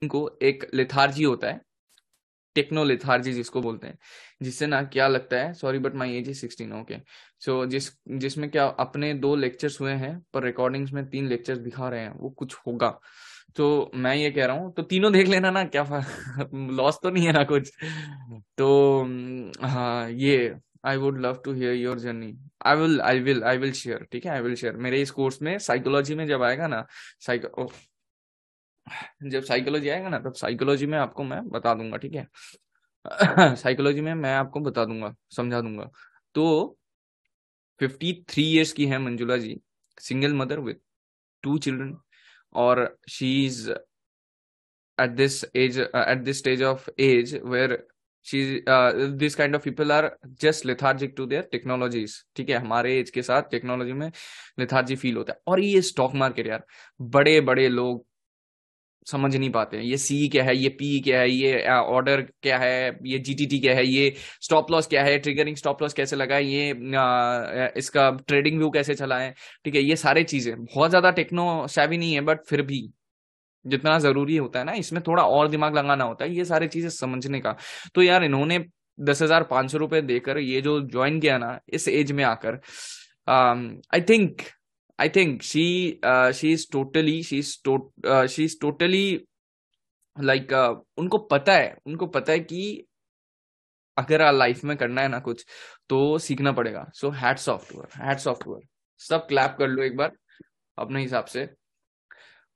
को एक लेथार्जी होता है, टेक्नो लेथार्जी जिसको बोलते हैं, जिससे ना क्या लगता है, sorry but my age is 16, okay. So जिसमें क्या अपने 2 लेक्चर्स हुए हैं पर रिकॉर्डिंग्स में 3 लेक्चर्स दिखा रहे हैं, वो कुछ होगा। तो मैं ये कह रहा हूँ, तो तीनों देख लेना ना, क्या लॉस तो नहीं है ना कुछ। तो हाँ ये, I would love to hear your journey. I will share, ठीक है, आई विल शेयर। मेरे इस कोर्स में साइकोलॉजी में जब आएगा ना, साइको जब साइकोलॉजी आएगा ना, तब साइकोलॉजी में आपको मैं बता दूंगा, ठीक है। साइकोलॉजी में मैं आपको बता दूंगा, समझा दूंगा। तो 53 ईयर्स की है मंजुला जी, सिंगल मदर विद 2 चिल्ड्रन, और she is at this stage of age where she this kind of people are just lethargic to their technologies, ठीक है। हमारे एज के साथ टेक्नोलॉजी में लेथार्जी फील होता है। और ये स्टॉक मार्केट यार, बड़े बड़े लोग समझ नहीं पाते हैं, ये सी क्या है, ये पी क्या है, ये ऑर्डर क्या है, ये जीटीटी क्या है, ये स्टॉप लॉस क्या है, ट्रिगरिंग स्टॉप लॉस कैसे लगाए, ये इसका ट्रेडिंग व्यू कैसे चलाएं, ठीक है। ये सारे चीजें बहुत ज्यादा टेक्नो savvy नहीं है, बट फिर भी जितना जरूरी होता है ना, इसमें थोड़ा और दिमाग लगाना होता है, ये सारी चीजें समझने का। तो यार इन्होंने 10,500 रुपए देकर ये जो ज्वाइन किया ना इस एज में आकर, I think she she is totally like, उनको पता है कि अगर लाइफ में करना है ना कुछ, तो सीखना पड़ेगा। So hats off to her, hats off to her. सब क्लैप कर लो एक बार अपने हिसाब से।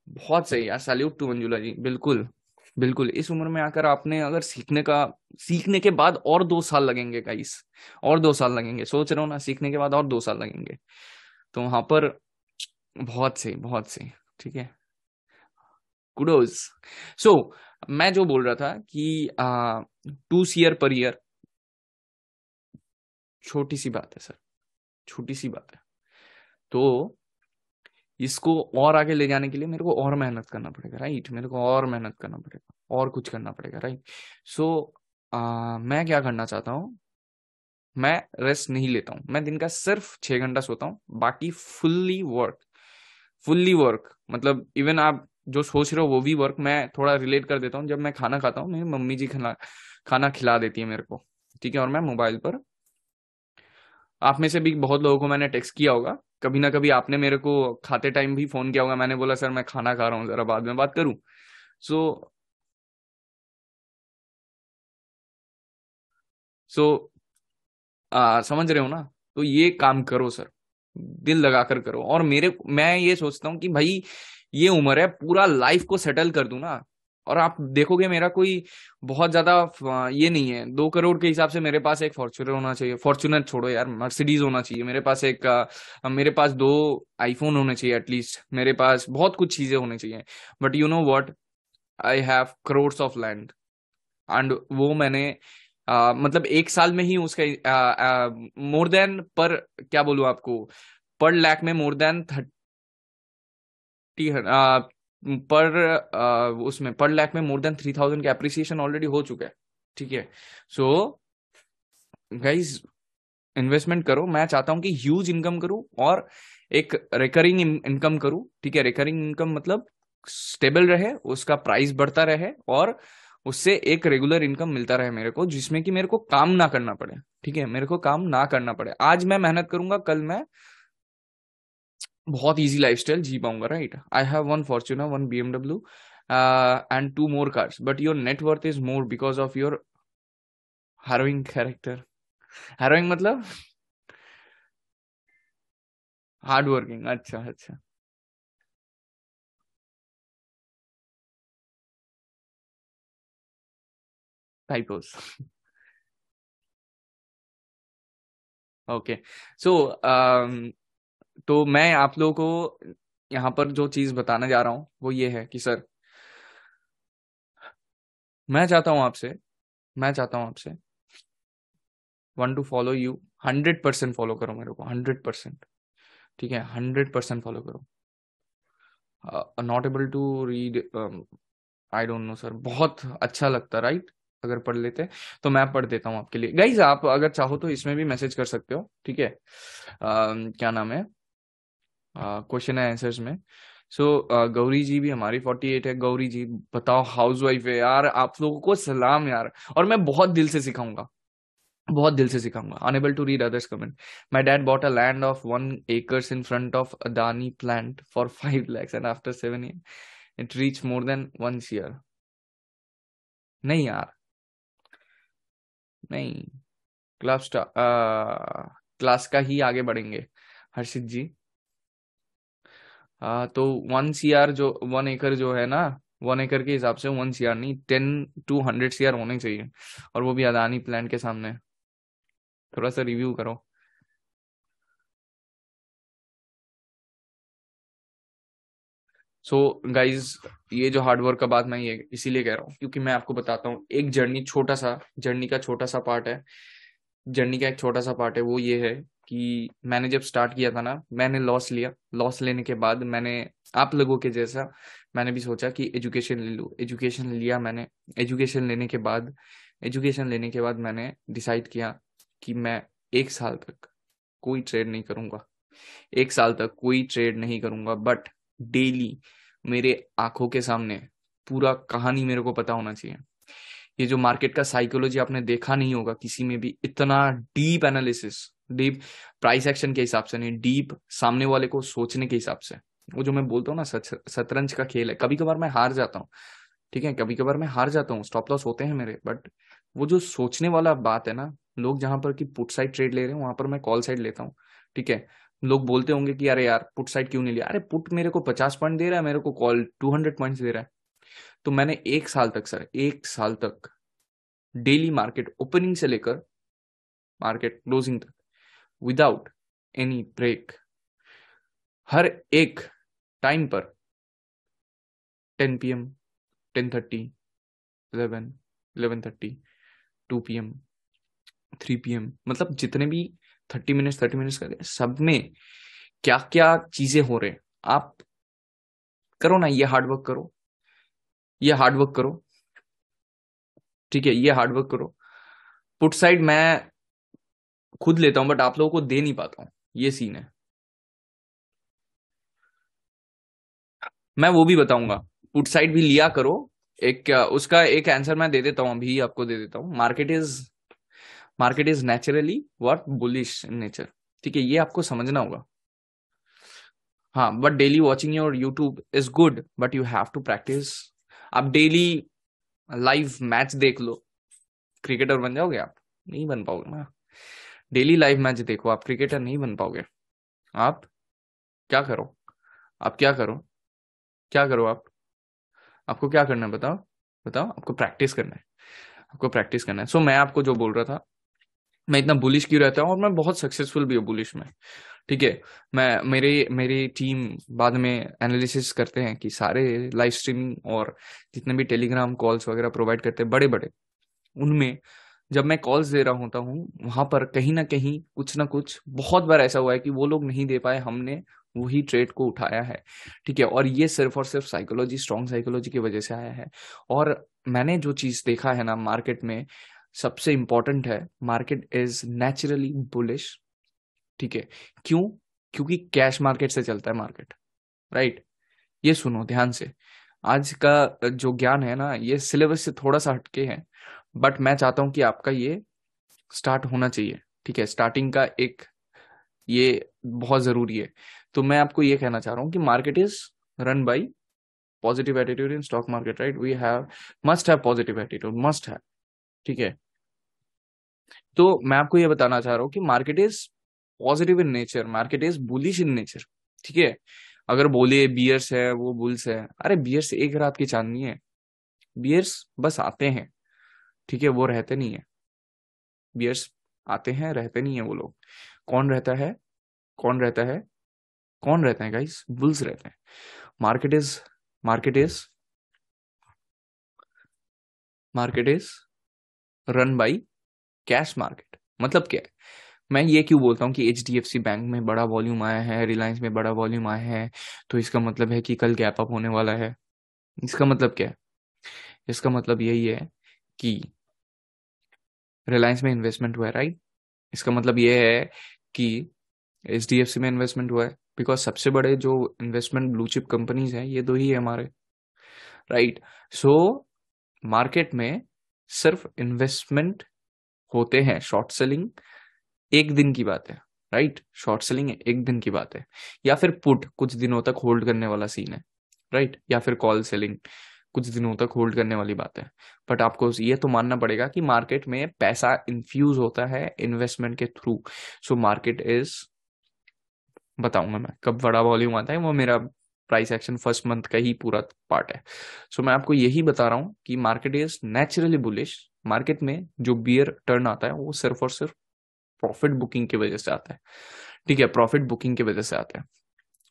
बहुत सही यार, सैल्यूट टू मंजुला जी, बिल्कुल। बिल्कुल इस उम्र में आकर आपने अगर सीखने के बाद और 2 साल लगेंगे गाइस, और 2 साल लगेंगे, सोच रहे हो ना, सीखने के बाद और 2 साल लगेंगे। तो वहां पर बहुत सही, बहुत सही, ठीक है, कुडोज। सो मैं जो बोल रहा था कि 2 CR per year छोटी सी बात है सर, छोटी सी बात है। तो इसको और आगे ले जाने के लिए मेरे को और मेहनत करना पड़ेगा, राइट, मेरे को और मेहनत करना पड़ेगा, और कुछ करना पड़ेगा, राइट। सो मैं क्या करना चाहता हूँ, मैं रेस्ट नहीं लेता हूँ, मैं दिन का सिर्फ 6 घंटा सोता हूँ, बाकी फुल्ली वर्क मतलब इवन आप जो सोच रहे हो वो भी वर्क। मैं थोड़ा रिलेट कर देता हूँ, जब मैं खाना खाता हूँ, मेरी मम्मी जी खाना खिला देती है मेरे को, ठीक है, और मैं मोबाइल पर, आप में से भी बहुत लोगों को मैंने टेक्स्ट किया होगा, कभी ना कभी आपने मेरे को खाते टाइम भी फोन किया होगा, मैंने बोला सर मैं खाना खा रहा हूँ, जरा बाद में बात करूं। सो सो समझ रहे हो ना, तो ये काम करो सर, दिल लगाकर करो। और मैं ये सोचता हूँ कि भाई ये उम्र है, पूरा लाइफ को सेटल कर दूं ना। और आप देखोगे मेरा कोई बहुत ज्यादा ये नहीं है, 2 करोड़ के हिसाब से मेरे पास एक फॉर्च्यूनर होना चाहिए, फॉर्च्यूनर छोड़ो यार, मर्सिडीज होना चाहिए मेरे पास एक, मेरे पास 2 आईफोन होने चाहिए एटलीस्ट, मेरे पास बहुत कुछ चीजें होनी चाहिए। But you know what, I have crores of land, and वो मैंने मतलब एक साल में ही उसका मोर देन, पर क्या बोलूं आपको, पर लाख में मोर देन 30, पर उसमें पर लाख में मोर देन 3,000 का एप्रिसिएशन ऑलरेडी हो चुका है, ठीक है। सो गाइज, इन्वेस्टमेंट करो, मैं चाहता हूं कि ह्यूज इनकम करूं, और एक रिकरिंग इनकम करूं, ठीक है। रिकरिंग इनकम मतलब स्टेबल रहे, उसका प्राइस बढ़ता रहे, और उससे एक रेगुलर इनकम मिलता रहे मेरे को, जिसमें कि मेरे को काम ना करना पड़े, ठीक है, मेरे को काम ना करना पड़े। आज मैं मेहनत करूंगा, कल मैं बहुत इजी लाइफस्टाइल जी पाऊंगा, right. I have 1 Fortuner, 1 BMW, and 2 more cars, but your net worth is more because of your halving character. Halving मतलब हार्ड वर्किंग, अच्छा अच्छा। टाइपोस। ओके। सो तो मैं आप लोगों को यहाँ पर जो चीज बताने जा रहा हूँ वो ये है कि सर, मैं चाहता हूँ आपसे मैं चाहता हूँ आपसे want to follow you, 100% follow करो मेरे को, 100%, ठीक है, 100% फॉलो करो। Not able to read, I don't know sir, बहुत अच्छा लगता, राइट, अगर पढ़ लेते तो मैं पढ़ देता हूँ आपके लिए। गाइज आप अगर चाहो तो इसमें भी मैसेज कर सकते हो, ठीक है। क्या नाम है, क्वेश्चन है आंसर्स में। सो गौरी जी भी हमारी 48 है। गौरी जी बताओ, हाउस वाइफ है यार, आप लोगों को सलाम यार। और मैं बहुत दिल से सिखाऊंगा, बहुत दिल से सिखाऊंगा। Unable to read others comment. My dad bought a land of 1 acres in front of Adani plant for 5 lakhs and after 7 years it reach more than 1 crore। नहीं यार, नहीं। क्लास क्लास का ही आगे बढ़ेंगे हर्षित जी। तो 1 CR जो 1 acre जो है ना, 1 acre के हिसाब से 1 CR नहीं, 10 to 100 CR होने चाहिए। और वो भी अदानी प्लांट के सामने। थोड़ा सा रिव्यू करो। सो गाइज, ये जो हार्डवर्क का बात मैं ये इसीलिए कह रहा हूँ क्योंकि मैं आपको बताता हूँ एक जर्नी, छोटा सा जर्नी का छोटा सा पार्ट है। जर्नी का एक छोटा सा पार्ट है, वो ये है कि मैंने जब स्टार्ट किया था ना, मैंने लॉस लिया। लॉस लेने के बाद मैंने आप लोगों के जैसा मैंने भी सोचा कि एजुकेशन ले लूँ। एजुकेशन लिया मैंने। एजुकेशन लेने के बाद एजुकेशन लेने के बाद मैंने डिसाइड किया कि मैं 1 साल तक कोई ट्रेड नहीं करूंगा। 1 साल तक कोई ट्रेड नहीं करूंगा, बट डेली मेरे आंखों के सामने पूरा कहानी मेरे को पता होना चाहिए। ये जो मार्केट का साइकोलॉजी आपने देखा नहीं होगा किसी में भी, इतना deep analysis, deep price action के हिसाब से नहीं, डीप सामने वाले को सोचने के हिसाब से। वो जो मैं बोलता हूँ ना, शतरंज का खेल है। कभी कभार मैं हार जाता हूँ, ठीक है, कभी कभार मैं हार जाता हूँ, स्टॉप लॉस होते हैं मेरे, बट वो जो सोचने वाला बात है ना, लोग जहां पर कि पुट साइड ट्रेड ले रहे हैं वहां पर मैं कॉल साइड लेता हूँ। ठीक है। लोग बोलते होंगे कि अरे यार पुट साइड क्यों नहीं लिया। अरे पुट मेरे को 50 पॉइंट दे रहा है, मेरे को कॉल 200 पॉइंट्स दे रहा है। तो मैंने 1 साल तक सर, 1 साल तक डेली मार्केट ओपनिंग से लेकर मार्केट क्लोजिंग तक विदाउट एनी ब्रेक, हर एक टाइम पर 10 PM, 10:30, 11, 11:30, 2 PM, 3 PM, मतलब जितने भी 30 मिनट्स 30 मिनट्स करके सब में क्या क्या चीजें हो रहे हैं। आप करो ना, ये हार्डवर्क करो, ये हार्डवर्क करो। ठीक है, ये हार्डवर्क करो। पुट साइड मैं खुद लेता हूं बट आप लोगों को दे नहीं पाता हूं, ये सीन है। मैं वो भी बताऊंगा, पुट साइड भी लिया करो। एक उसका एक आंसर मैं दे देता हूँ, अभी आपको दे देता हूँ। Market is naturally what bullish in nature. ठीक है, ये आपको समझना होगा। हाँ, but daily watching your YouTube is good, but you have to practice. आप डेली लाइव मैच देख लो, क्रिकेटर बन जाओगे आप? नहीं बन पाओगे ना। डेली लाइव मैच देखो, आप क्रिकेटर नहीं बन पाओगे। आप क्या करो, आप क्या करो, क्या करो आप? आपको क्या करना है बताओ? बताओ, आपको प्रैक्टिस करना है। आपको प्रैक्टिस करना है। सो मैं आपको जो बोल रहा था, मैं इतना बुलिश क्यों रहता हूँ और मैं बहुत सक्सेसफुल भी हूँ बुलिश में। ठीक है। मैं मेरे मेरी टीम बाद में एनालिसिस करते हैं कि सारे लाइव स्ट्रीमिंग और जितने भी टेलीग्राम कॉल्स वगैरह प्रोवाइड करते हैं बड़े बड़े, उनमें जब मैं कॉल्स दे रहा होता हूँ वहां पर कहीं ना कुछ बहुत बार ऐसा हुआ है कि वो लोग नहीं दे पाए, हमने वही ट्रेड को उठाया है। ठीक है, और ये सिर्फ और सिर्फ साइकोलॉजी, स्ट्रॉन्ग साइकोलॉजी की वजह से आया है। और मैंने जो चीज देखा है ना मार्केट में, सबसे इंपॉर्टेंट है, मार्केट इज नेचुरली बुलिश। ठीक है। क्यों? क्योंकि कैश मार्केट से चलता है मार्केट, राइट? ये सुनो ध्यान से। आज का जो ज्ञान है ना, ये सिलेबस से थोड़ा सा हटके है, बट मैं चाहता हूं कि आपका ये स्टार्ट होना चाहिए। ठीक है, स्टार्टिंग का एक ये बहुत जरूरी है। तो मैं आपको ये कहना चाह रहा हूँ कि market is run by positive attitude in stock market, right? We have must have positive attitude, must है। ठीक है। तो मैं आपको ये बताना चाह रहा हूँ कि market is positive in nature, market is bullish in nature. ठीक है। अगर बोले बियर्स है वो बुल्स है, अरे बियर्स एक रात की चांदनी है। बियर्स बस आते हैं, ठीक है, वो रहते नहीं है। बियर्स आते हैं, रहते नहीं है वो लोग। कौन रहता है? कौन रहता है? कौन रहते हैं गाइस? बुल्स रहते हैं। Market is market is market is run by cash market. मतलब क्या है? मैं ये क्यों बोलता हूँ कि HDFC बैंक में बड़ा वॉल्यूम आया है, रिलायंस में बड़ा वॉल्यूम आया है, तो इसका मतलब है कि कल गैप अप होने वाला है। इसका मतलब क्या है? इसका मतलब यही है कि रिलायंस में इन्वेस्टमेंट हुआ है, राइट? इसका मतलब ये है कि HDFC में इन्वेस्टमेंट हुआ है बिकॉज सबसे बड़े जो इन्वेस्टमेंट ब्लू चिप कंपनीज हैं ये दो ही है हमारे, राइट। सो मार्केट में सिर्फ इन्वेस्टमेंट होते हैं, शॉर्ट सेलिंग एक दिन की बात है, राइट। शॉर्ट सेलिंग एक दिन की बात है, या फिर पुट कुछ दिनों तक होल्ड करने वाला सीन है, राइट, या फिर कॉल सेलिंग कुछ दिनों तक होल्ड करने वाली बात है। बट आपको ये तो मानना पड़ेगा कि मार्केट में पैसा इन्फ्यूज होता है इन्वेस्टमेंट के थ्रू। सो मार्केट इज, बताऊंगा मैं कब बड़ा वॉल्यूम आता है, वो मेरा प्राइस एक्शन फर्स्ट मंथ का ही पूरा पार्ट है। सो मैं आपको यही बता रहा हूँ कि market is naturally bullish. Market में जो बियर टर्न आता है वो सिर्फ और सिर्फ प्रॉफिट बुकिंग की वजह से आता है, ठीक है, प्रॉफिट बुकिंग की वजह से आता है।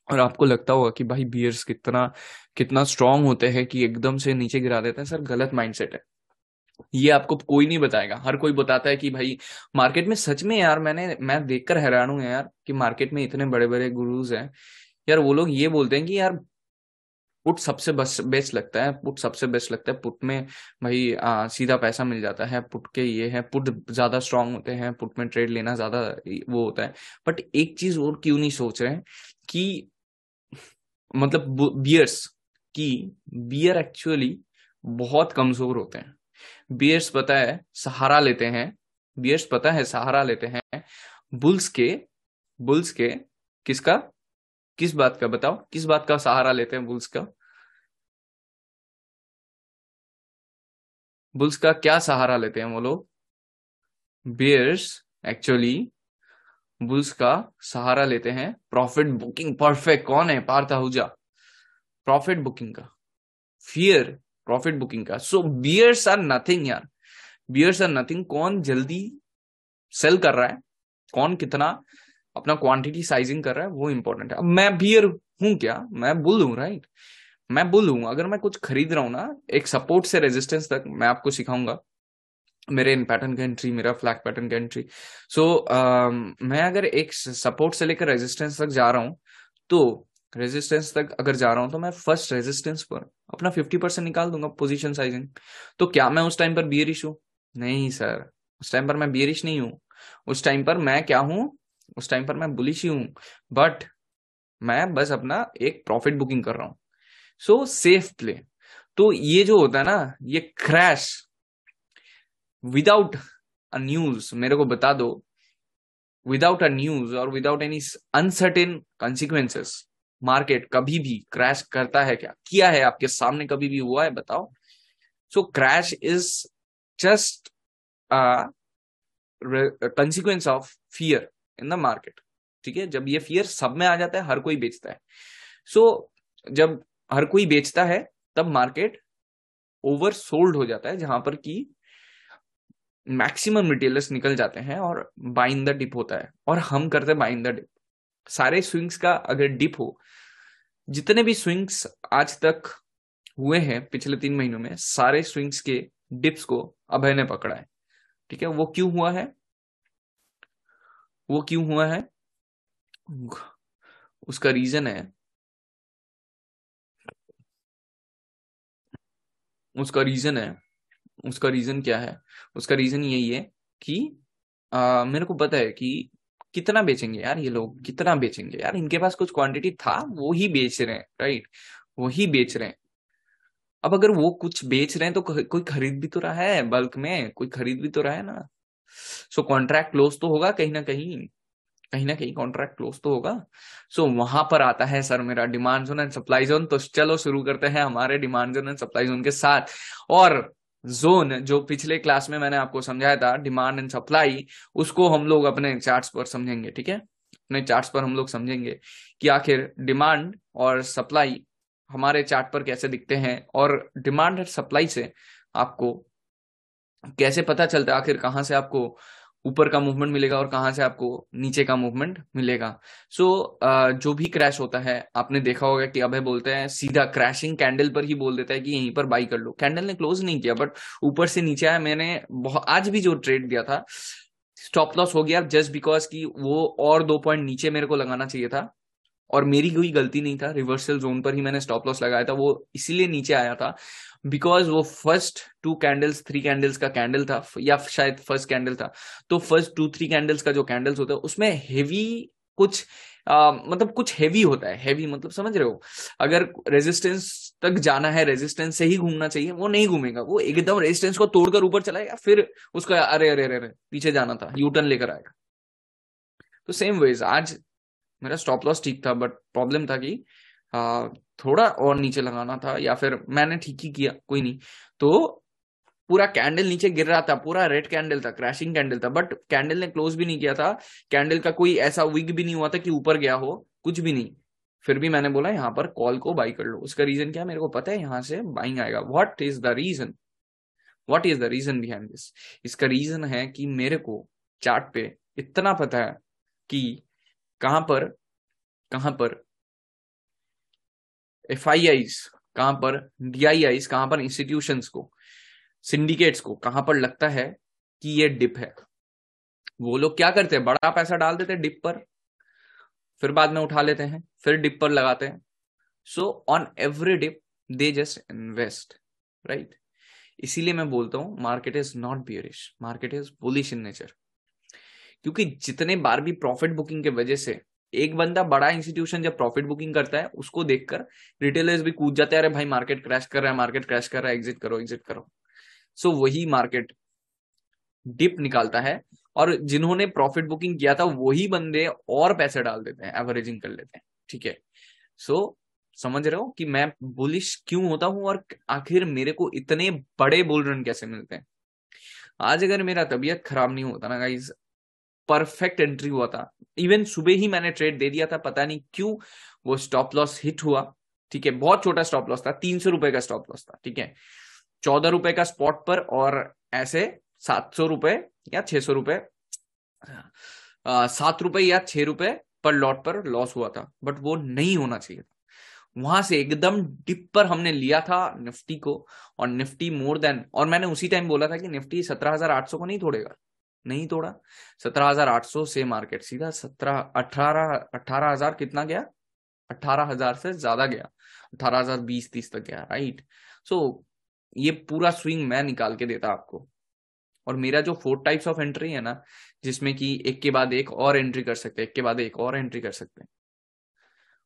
और आपको लगता होगा कि भाई बियर्स कितना कितना स्ट्रांग होते हैं कि एकदम से नीचे गिरा देते हैं, सर गलत माइंडसेट है। ये आपको कोई नहीं बताएगा, हर कोई बताता है कि भाई मार्केट में सच में यार, मैं देखकर हैरान हूं यार कि मार्केट में इतने बड़े बड़े गुरुज हैं यार, वो लोग ये बोलते हैं कि यार पुट सबसे बेस्ट लगता है, पुट सबसे बेस्ट लगता है, पुट में भाई सीधा पैसा मिल जाता है, पुट के ये है, पुट ज्यादा स्ट्रांग होते हैं, पुट में ट्रेड लेना ज्यादा वो होता है। बट एक चीज और क्यों नहीं सोच रहे हैं कि मतलब बियर्स की बियर एक्चुअली बहुत कमजोर होते हैं। बियर्स पता है सहारा लेते हैं, बियर्स पता है सहारा लेते हैं बुल्स के, बुल्स के किसका, किस बात का बताओ, किस बात का सहारा लेते हैं बुल्स का, बुल्स का क्या सहारा लेते हैं वो लोग, बियर्स एक्चुअली बुल्स का सहारा लेते हैं प्रॉफिट बुकिंग। परफेक्ट, कौन है, पार्थ आहूजा, प्रॉफिट बुकिंग का, फियर प्रॉफिट बुकिंग का। सो बियर्स आर नथिंग यार, बियर्स आर नथिंग। कौन जल्दी सेल कर रहा है, कौन कितना अपना क्वांटिटी साइजिंग कर रहा है, वो इंपॉर्टेंट है। अब मैं बियर हूं क्या, मैं बुल हूं, राइट, मैं बुल हूं। अगर मैं कुछ खरीद रहा हूं ना, एक सपोर्ट से रेजिस्टेंस तक मैं आपको सिखाऊंगा, मेरे इन पैटर्न का एंट्री, मेरा फ्लैग पैटर्न का एंट्री। सो मैं अगर एक सपोर्ट से लेकर रेजिस्टेंस तक जा रहा हूं, तो रेजिस्टेंस तक अगर जा रहा हूं तो मैं फर्स्ट रेजिस्टेंस पर अपना 50% निकाल दूंगा पोजीशन साइजिंग। तो क्या मैं उस टाइम पर बियरिश हूं? नहीं सर, उस टाइम पर मैं बियरिश नहीं हूं। उस टाइम पर मैं क्या हूं, उस टाइम पर मैं बुलिश ही हूं। बट मैं बस अपना एक प्रॉफिट बुकिंग कर रहा हूं। सो सेफ प्ले। तो ये जो होता है ना, ये क्रैश विदाउट अ न्यूज, मेरे को बता दो, विदाउट अ न्यूज और without any uncertain consequences market कभी भी क्रैश करता है क्या? किया है आपके सामने, कभी भी हुआ है, बताओ। So crash is just consequence of fear in the market, ठीक है। जब ये फियर सब में आ जाता है, हर कोई बेचता है। सो जब हर कोई बेचता है तब मार्केट ओवर सोल्ड हो जाता है, जहां पर कि मैक्सिमम रिटेलर्स निकल जाते हैं और बाय इन द डिप होता है, और हम करते हैं बाय इन द डिप। सारे स्विंग्स का अगर डिप हो, जितने भी स्विंग्स आज तक हुए हैं पिछले 3 महीनों में, सारे स्विंग्स के डिप्स को अभय ने पकड़ा है, ठीक है। वो क्यों हुआ है, वो क्यों हुआ है, उसका रीजन है, उसका रीजन है, उसका रीजन क्या है, उसका रीजन यही है कि मेरे को पता है कि कितना बेचेंगे यार ये लोग, कितना बेचेंगे यार, इनके पास कुछ क्वांटिटी था, वो ही बेच रहे हैं, राइट, वो ही बेच रहे हैं। अब अगर वो कुछ बेच रहे हैं तो कोई खरीद भी तो रहा है, बल्क में कोई खरीद भी तो रहा है ना। सो कॉन्ट्रैक्ट क्लोज तो होगा कहीं ना कहीं, कहीं ना कहीं कॉन्ट्रैक्ट क्लोज तो होगा। सो वहां पर आता है सर मेरा demand zone and supply zone. तो चलो शुरू करते हैं हमारे demand zone and supply zone के साथ। और जोन जो पिछले क्लास में मैंने आपको समझाया था, डिमांड एंड सप्लाई, उसको हम लोग अपने चार्ट्स पर समझेंगे, ठीक है। अपने चार्ट्स पर हम लोग समझेंगे कि आखिर डिमांड और सप्लाई हमारे चार्ट पर कैसे दिखते हैं, और डिमांड और सप्लाई से आपको कैसे पता चलता है आखिर कहाँ से आपको ऊपर का मूवमेंट मिलेगा और कहाँ से आपको नीचे का मूवमेंट मिलेगा। सो जो भी क्रैश होता है, आपने देखा होगा कि अभय बोलते हैं सीधा क्रैशिंग कैंडल पर ही बोल देता है कि यहीं पर बाई कर लो। कैंडल ने क्लोज नहीं किया बट ऊपर से नीचे आया। मैंने आज भी जो ट्रेड दिया था, स्टॉप लॉस हो गया जस्ट बिकॉज कि वो और 2 पॉइंट नीचे मेरे को लगाना चाहिए था, और मेरी कोई गलती नहीं था, रिवर्सल जोन पर ही मैंने स्टॉप लॉस लगाया था, वो इसीलिए नीचे आया था बिकॉज वो फर्स्ट 2 कैंडल्स 3 कैंडल्स का कैंडल था, या शायद फर्स्ट कैंडल था। तो फर्स्ट 2-3 कैंडल्स का जो कैंडल्स होता है उसमें हेवी कुछ मतलब कुछ हैवी होता है, हैवी मतलब समझ रहे हो, अगर रेजिस्टेंस तक जाना है, रेजिस्टेंस से ही घूमना चाहिए, वो नहीं घूमेगा, वो एकदम रेजिस्टेंस को तोड़कर ऊपर चलाएगा, फिर उसका अरे अरे अरे अरे पीछे जाना था, यू टर्न लेकर आएगा। तो सेम वेज आज मेरा स्टॉप लॉस ठीक था, बट प्रॉब्लम था कि आ, थोड़ा और नीचे लगाना था, या फिर मैंने ठीक ही किया, कोई नहीं। तो पूरा कैंडल नीचे गिर रहा था, पूरा रेड कैंडल था, क्रैशिंग कैंडल था, बट कैंडल ने क्लोज भी नहीं किया था, कैंडल का कोई ऐसा विग भी नहीं हुआ था कि ऊपर गया हो, कुछ भी नहीं। फिर भी मैंने बोला यहाँ पर कॉल को बाई कर लो। उसका रीजन क्या, मेरे को पता है यहाँ से बाइंग आएगा। What is the reason, what is the reason behind this? इसका रीजन है कि मेरे को चार्ट पे इतना पता है कि कहां पर, कहां पर FIIs, कहां पर DIIs, कहां पर इंस्टीट्यूशंस को, सिंडिकेट्स को कहां पर लगता है कि ये डिप है। वो लोग क्या करते हैं, बड़ा पैसा डाल देते हैं डिप पर, फिर बाद में उठा लेते हैं, फिर डिप पर लगाते हैं। So on every dip they just invest, right? इसीलिए मैं बोलता हूं market is not bearish, market is bullish in nature. क्योंकि जितने बार भी प्रॉफिट बुकिंग के वजह से एक बंदा, बड़ा इंस्टीट्यूशन जब प्रॉफिट बुकिंग करता है, उसको देखकर रिटेलर्स भी कूद जाते हैं, अरे भाई मार्केट क्रैश कर रहा है, मार्केट क्रैश कर रहा है, एग्जिट करो, एग्जिट करो। सो वही मार्केट डिप निकालता है, और जिन्होंने प्रॉफिट बुकिंग किया था वही बंदे और पैसे डाल देते हैं, एवरेजिंग कर लेते हैं, ठीक है? सो समझ रहे हो कि मैं बुलिश क्यों होता हूं, और आखिर मेरे को इतने बड़े बुल रन कैसे मिलते हैं। आज अगर मेरा तबीयत खराब नहीं होता ना गाइज, परफेक्ट एंट्री हुआ था, इवन सुबह ही मैंने ट्रेड दे दिया था, पता नहीं क्यों वो स्टॉप लॉस हिट हुआ, ठीक है? बहुत छोटा स्टॉप लॉस था, 300 रुपए का स्टॉप लॉस था, ठीक है? 14 रुपए का स्पॉट पर, और ऐसे 700 रुपए या 600 रुपए, 7 रुपए या 6 रुपए पर लॉट पर लॉस हुआ था, बट वो नहीं होना चाहिए था। वहां से एकदम डिप पर हमने लिया था निफ्टी को, और निफ्टी मोर देन, और मैंने उसी टाइम बोला था कि निफ्टी 17,800 को नहीं तोड़ेगा, नहीं तोड़ा। 17,800 से मार्केट सीधा 18,000 कितना गया, 18,000 से ज्यादा गया, 18,020-30 तक गया, राइट? सो ये पूरा स्विंग मैं निकाल के देता आपको। और मेरा जो 4 टाइप्स ऑफ एंट्री है ना, जिसमें कि एक के बाद एक और एंट्री कर सकते हैं, एक के बाद एक और एंट्री कर सकते हैं,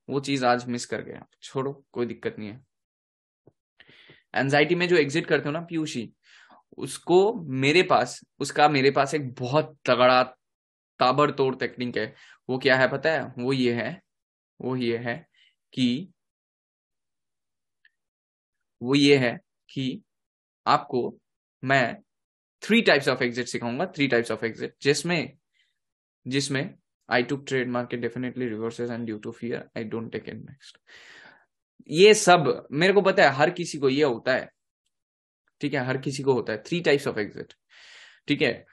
वो चीज आज मिस कर गया। छोड़ो, कोई दिक्कत नहीं है। एंजाइटी में जो एग्जिट करते हो ना पीयूषी, उसको मेरे पास एक बहुत तगड़ा ताबड़तोड़ टेक्निक है। वो क्या है पता है? वो ये है कि आपको मैं 3 टाइप्स ऑफ एग्जिट सिखाऊंगा, 3 टाइप्स ऑफ एग्जिट, जिसमें जिसमें I took trade market definitely reverses and due to fear I don't take in next. ये सब मेरे को पता है, हर किसी को ये होता है, ठीक है? हर किसी को होता है। 3 टाइप्स ऑफ एग्जिट, ठीक है?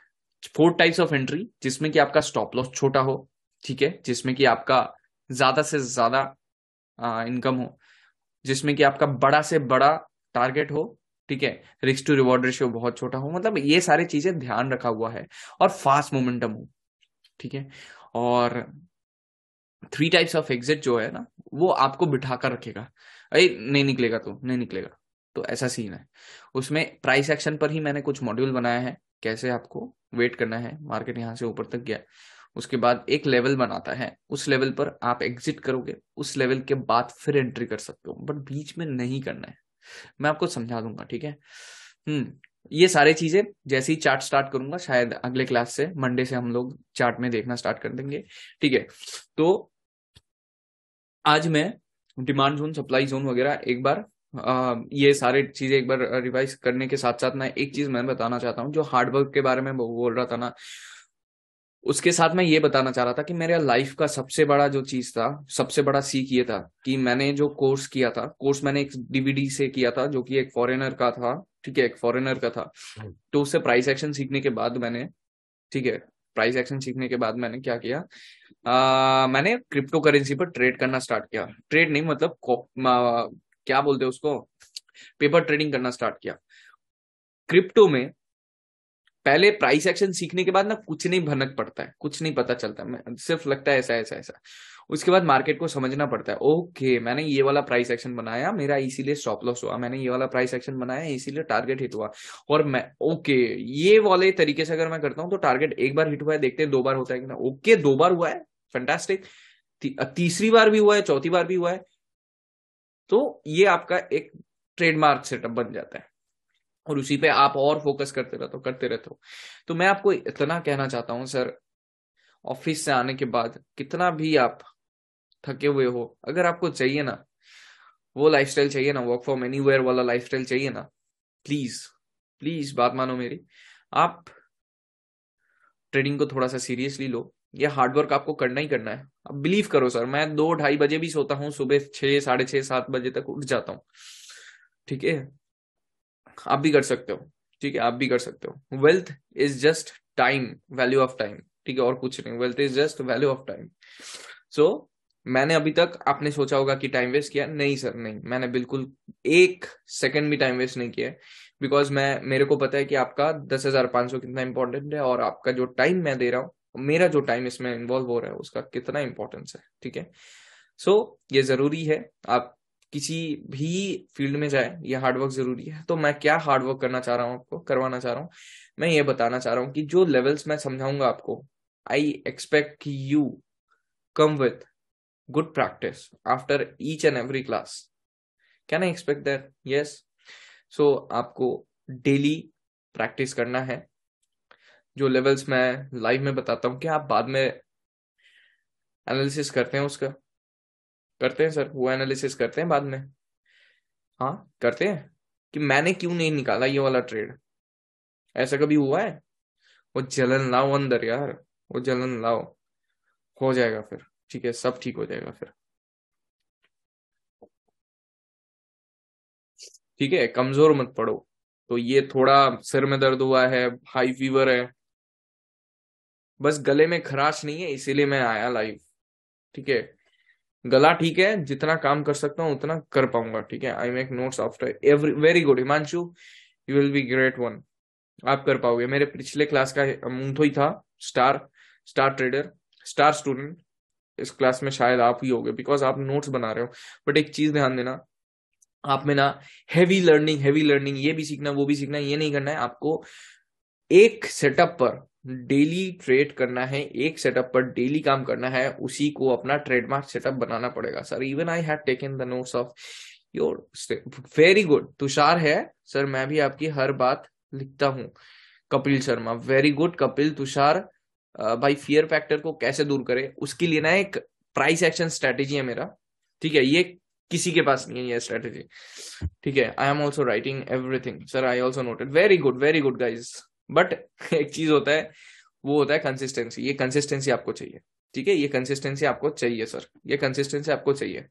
4 टाइप्स ऑफ एंट्री, जिसमें कि आपका स्टॉप लॉस छोटा हो, ठीक है? जिसमें कि आपका ज्यादा से ज्यादा इनकम हो, जिसमें कि आपका बड़ा से बड़ा टारगेट हो, ठीक है? रिस्क टू रिवॉर्ड रेशियो बहुत छोटा हो, मतलब ये सारी चीजें ध्यान रखा हुआ है, और फास्ट मोमेंटम हो, ठीक है? और 3 टाइप्स ऑफ एग्जिट जो है ना, वो आपको बिठा कर रखेगा। अरे नहीं निकलेगा तो नहीं निकलेगा, तो ऐसा सीन है। उसमें प्राइस एक्शन पर ही मैंने कुछ मॉड्यूल बनाया है, कैसे आपको वेट करना है, मार्केट यहाँ से ऊपर तक गया, उसके बाद एक लेवल बनाता है, उस लेवल पर आप एग्जिट करोगे, उस लेवल के बाद फिर एंट्री कर सकते हो, बट बीच में नहीं करना है। मैं आपको समझा दूंगा, ठीक है? ये सारी चीजें जैसे ही चार्ट स्टार्ट करूंगा, शायद अगले क्लास से, मंडे से हम लोग चार्ट में देखना स्टार्ट कर देंगे, ठीक है? तो आज मैं डिमांड जोन, सप्लाई जोन वगैरह एक बार ये सारे चीजें एक बार रिवाइज करने के साथ साथ ना, एक चीज मैं बताना चाहता हूँ, जो हार्डवर्क के बारे में बोल रहा था ना, उसके साथ मैं ये बताना चाह रहा था कि मेरे लाइफ का सबसे बड़ा जो चीज था, सबसे बड़ा सीख ये था कि मैंने जो कोर्स किया था, कोर्स मैंने एक डीवीडी से किया था, जो कि एक फॉरेनर का था, ठीक है? एक फॉरेनर का था। तो उससे प्राइस एक्शन सीखने के बाद मैंने, ठीक है, प्राइस एक्शन सीखने के बाद मैंने क्या किया, मैंने क्रिप्टो करेंसी पर ट्रेड करना स्टार्ट किया। ट्रेड नहीं, मतलब क्या बोलते हैं उसको, पेपर ट्रेडिंग करना स्टार्ट किया क्रिप्टो में। पहले प्राइस एक्शन सीखने के बाद ना कुछ नहीं भनक पड़ता है, कुछ नहीं पता चलता है, सिर्फ लगता है ऐसा ऐसा ऐसा। उसके बाद मार्केट को समझना पड़ता है, ओके मैंने ये वाला प्राइस एक्शन बनाया, मेरा इसीलिए स्टॉप लॉस हुआ, मैंने ये वाला प्राइस एक्शन बनाया इसीलिए टारगेट हिट हुआ, और मैं ओके ये वाले तरीके से अगर मैं करता हूँ तो टारगेट एक बार हिट हुआ है, देखते हैं 2 बार होता है कि ना, ओके 2 बार हुआ है, फैंटास्टिक, तीसरी बार भी हुआ है, चौथी बार भी हुआ है, तो ये आपका एक ट्रेडमार्क सेटअप बन जाता है और उसी पे आप और फोकस करते रहते हो। तो मैं आपको इतना कहना चाहता हूं सर, ऑफिस से आने के बाद कितना भी आप थके हुए हो, अगर आपको चाहिए ना वो लाइफस्टाइल चाहिए ना, वर्क फ्रॉम एनीवेयर वाला लाइफस्टाइल चाहिए ना, प्लीज प्लीज बात मानो मेरी, आप ट्रेडिंग को थोड़ा सा सीरियसली लो। ये हार्डवर्क आपको करना ही करना है। अब बिलीव करो सर, मैं 2-2:30 बजे भी सोता हूँ, सुबह 6, 6:30, 7 बजे तक उठ जाता हूँ। ठीक है, आप भी कर सकते हो। ठीक है, आप भी कर सकते हो। Wealth is just time, value of time. ठीक है, और कुछ नहीं, wealth is just value of time. So मैंने अभी तक, आपने सोचा होगा कि टाइम वेस्ट किया, नहीं सर नहीं, मैंने बिल्कुल 1 सेकंड भी टाइम वेस्ट नहीं किया है। बिकॉज मेरे को पता है कि आपका 10,500 कितना इंपॉर्टेंट है, और आपका जो टाइम मैं दे रहा हूँ, मेरा जो टाइम इसमें इन्वॉल्व हो रहा है, उसका कितना इंपॉर्टेंस है। ठीक है, सो ये जरूरी है। आप किसी भी फील्ड में जाए, ये हार्डवर्क जरूरी है। तो मैं क्या हार्डवर्क करना चाह रहा हूँ, आपको करवाना चाह रहा हूँ, मैं ये बताना चाह रहा हूँ कि जो लेवल्स मैं समझाऊंगा आपको, I expect you come with good practice after each and every class. Can I expect that? Yes. So आपको डेली प्रैक्टिस करना है। जो लेवल्स मैं लाइव में बताता हूँ, क्या आप बाद में एनालिसिस करते हैं उसका? करते हैं सर, वो एनालिसिस करते हैं बाद में? हाँ करते हैं, कि मैंने क्यों नहीं निकाला ये वाला ट्रेड। ऐसा कभी हुआ है? वो जलन लाओ अंदर यार, वो जलन लाओ, हो जाएगा फिर। ठीक है, सब ठीक हो जाएगा फिर। ठीक है, कमजोर मत पड़ो। तो ये थोड़ा सिर में दर्द हुआ है, हाई फीवर है, बस गले में खराश नहीं है, इसीलिए मैं आया लाइव। ठीक है, गला ठीक है, जितना काम कर सकता हूँ उतना कर पाऊंगा। ठीक है, I make notes after every. Very good Himanshu, you will be great one. आप कर पाओगे। मेरे पिछले क्लास का मुंथो ही था, star star trader, star student. इस क्लास में शायद आप ही होगे, बिकॉज आप नोट्स बना रहे हो। बट एक चीज ध्यान देना, आप में ना हैवी लर्निंग ये भी सीखना वो भी सीखना, ये नहीं करना है आपको। एक सेटअप पर डेली ट्रेड करना है, एक सेटअप पर डेली काम करना है, उसी को अपना ट्रेडमार्क सेटअप बनाना पड़ेगा sir. Even I had taken the notes of your. Very good Tushar है सर, मैं भी आपकी हर बात लिखता हूँ। Kapil Sharma, very good Kapil. तुषार भाई, फियर फैक्टर को कैसे दूर करें, उसके लिए ना एक प्राइस एक्शन स्ट्रेटेजी है मेरा। ठीक है, ये किसी के पास नहीं है ये स्ट्रेटेजी। ठीक है, I am also writing everything sir, I also noted. Very good guys. But एक चीज होता है, वो होता है कंसिस्टेंसी। ये कंसिस्टेंसी आपको चाहिए। ठीक है, ये कंसिस्टेंसी आपको चाहिए सर, ये कंसिस्टेंसी आपको चाहिए।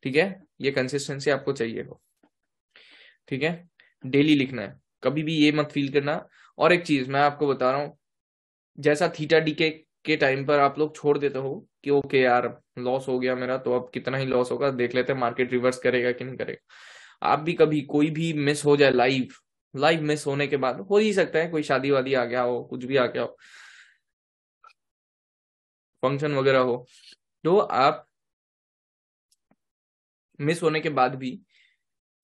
ठीक है, ये कंसिस्टेंसी आपको चाहिए हो। ठीक है, डेली लिखना है, कभी भी ये मत फील करना। और एक चीज मैं आपको बता रहा हूँ, जैसा थीटा डी के टाइम पर आप लोग छोड़ देते हो कि ओके यार लॉस हो गया मेरा, तो अब कितना ही लॉस होगा, देख लेते हैं मार्केट रिवर्स करेगा कि नहीं करेगा। आप भी कभी कोई भी मिस हो जाए, लाइव मिस होने के बाद, हो ही सकता है कोई शादी वादी आ गया हो, कुछ भी आ गया हो, फंक्शन वगैरह हो, तो आप मिस होने के बाद भी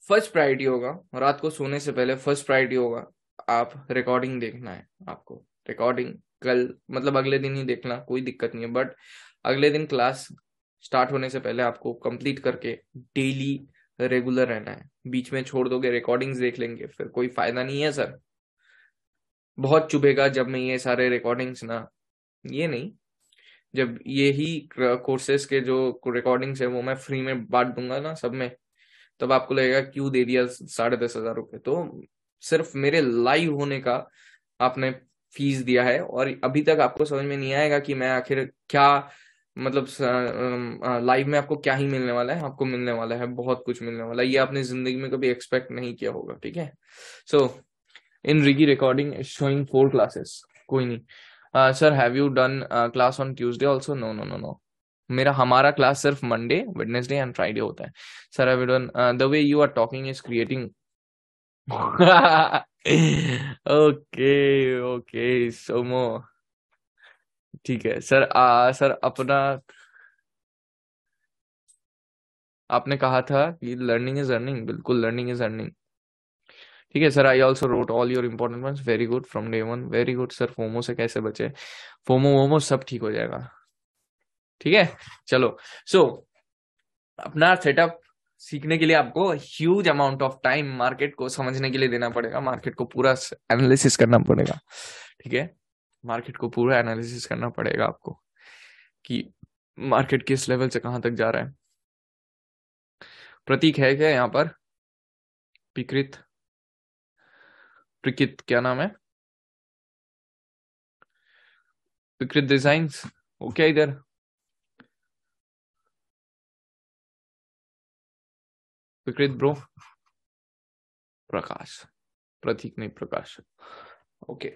फर्स्ट प्रायोरिटी होगा, रात को सोने से पहले फर्स्ट प्रायोरिटी होगा, आप रिकॉर्डिंग देखना है आपको। रिकॉर्डिंग कल मतलब अगले दिन ही देखना, कोई दिक्कत नहीं है, बट अगले दिन क्लास स्टार्ट होने से पहले आपको कंप्लीट करके डेली रेगुलर रहना है। बीच में छोड़ दोगे, रिकॉर्डिंग्स देख लेंगे, फिर कोई फायदा नहीं है सर। बहुत चुभेगा जब मैं ये सारे रिकॉर्डिंग्स ना, ये नहीं, जब ये ही कोर्सेस के जो रिकॉर्डिंग्स है वो मैं फ्री में बांट दूंगा ना सब में, तब आपको लगेगा क्यों दे दिया 10,500 रुपये। तो सिर्फ मेरे लाइव होने का आपने फीस दिया है, और अभी तक आपको समझ में नहीं आएगा कि मैं आखिर क्या, मतलब लाइव में आपको क्या ही मिलने वाला है। आपको मिलने वाला है बहुत कुछ, मिलने वाला है, ये आपने जिंदगी में कभी एक्सपेक्ट नहीं किया होगा। ठीक है, सो इन रिगी रिकॉर्डिंग शोइंग 4 क्लासेस। कोई नहीं sir, have you done class on Tuesday also? No no no no, हमारा क्लास सिर्फ मंडे, वेडनेसडे एंड फ्राइडे होता है sir. Have you done the way you are talking is creating. Okay okay सोमो, ठीक है sir. Sir अपना, आपने कहा था कि लर्निंग इज अर्निंग, बिल्कुल लर्निंग इज अर्निंग। ठीक है sir, I also wrote all your important points, very good from day one, very good sir. FOMO से कैसे बचे? फोमो वोमो सब ठीक हो जाएगा। ठीक है, चलो। सो अपना सेटअप सीखने के लिए आपको huge amount of time market को समझने के लिए देना पड़ेगा, मार्केट को पूरा एनालिसिस करना पड़ेगा, ठीक है। मार्केट को पूरा एनालिसिस करना पड़ेगा आपको कि मार्केट किस लेवल से कहां तक जा रहा है। प्रतीक है क्या यहाँ पर? विकृत, प्रकृत क्या नाम है? विकृत डिजाइन्स, ओके इधर। विकृत ब्रो, प्रकाश, प्रतीक नहीं प्रकाश, ओके।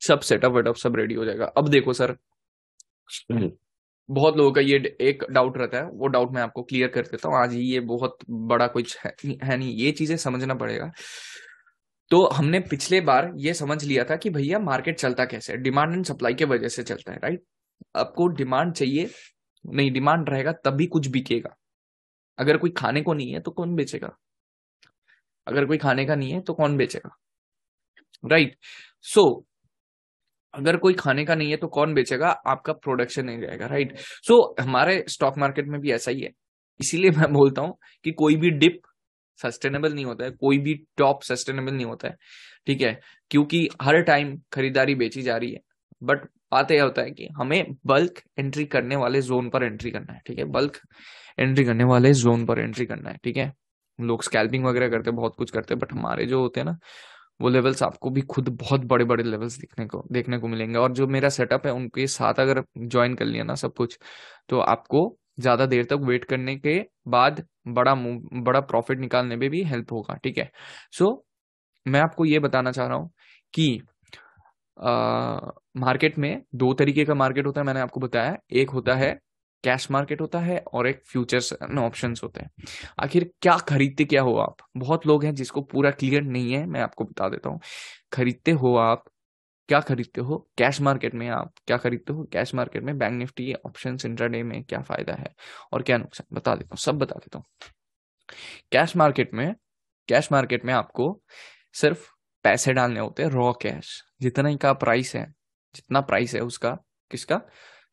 सब सेटअप वेटअप सब रेडी हो जाएगा। अब देखो सर, बहुत लोगों का ये एक डाउट रहता है, वो डाउट मैं आपको क्लियर कर देता हूँ आज ही। ये बहुत बड़ा कुछ है नहीं, ये चीजें समझना पड़ेगा। तो हमने पिछले बार ये समझ लिया था कि भैया मार्केट चलता कैसे, डिमांड एंड सप्लाई के वजह से चलता है, राइट। आपको डिमांड चाहिए, नहीं डिमांड रहेगा तभी कुछ बिकेगा। अगर कोई खाने को नहीं है तो कौन बेचेगा? अगर कोई खाने का नहीं है तो कौन बेचेगा, राइट। सो अगर कोई खाने का नहीं है तो कौन बेचेगा? आपका प्रोडक्शन नहीं जाएगा, राइट। सो हमारे स्टॉक मार्केट में भी ऐसा ही है। इसीलिए मैं बोलता हूं कि कोई भी डिप सस्टेनेबल नहीं होता है, कोई भी टॉप सस्टेनेबल नहीं होता है, ठीक है। क्योंकि हर टाइम खरीदारी बेची जा रही है। बट बात यह होता है कि हमें बल्क एंट्री करने वाले जोन पर एंट्री करना है, ठीक है। बल्क एंट्री करने वाले जोन पर एंट्री करना है, ठीक है। लोग स्कैल्पिंग वगैरह करते हैं, बहुत कुछ करते हैं, बट हमारे जो होते हैं ना, वो लेवल्स आपको भी खुद बहुत बड़े बड़े लेवल्स देखने को मिलेंगे। और जो मेरा सेटअप है उनके साथ अगर ज्वाइन कर लिया ना सब कुछ, तो आपको ज्यादा देर तक वेट करने के बाद बड़ा प्रॉफिट निकालने में भी हेल्प होगा, ठीक है। सो मैं आपको ये बताना चाह रहा हूँ कि मार्केट में दो तरीके का मार्केट होता है, मैंने आपको बताया। एक होता है कैश मार्केट होता है, और एक फ्यूचर्स एंड ऑप्शंस होते हैं। आखिर क्या खरीदते क्या हो आप? बहुत लोग हैं जिसको पूरा क्लियर नहीं है, मैं आपको बता देता हूँ। खरीदते हो आप, क्या खरीदते हो कैश मार्केट में? आप क्या खरीदते हो कैश मार्केट में? बैंक निफ्टी, ऑप्शंस, इंट्राडे में क्या फायदा है और क्या नुकसान, बता देता हूँ, सब बता देता हूँ। कैश मार्केट में, कैश मार्केट में आपको सिर्फ पैसे डालने होते हैं, रॉ कैश। जितना ही का प्राइस है, जितना प्राइस है उसका, किसका?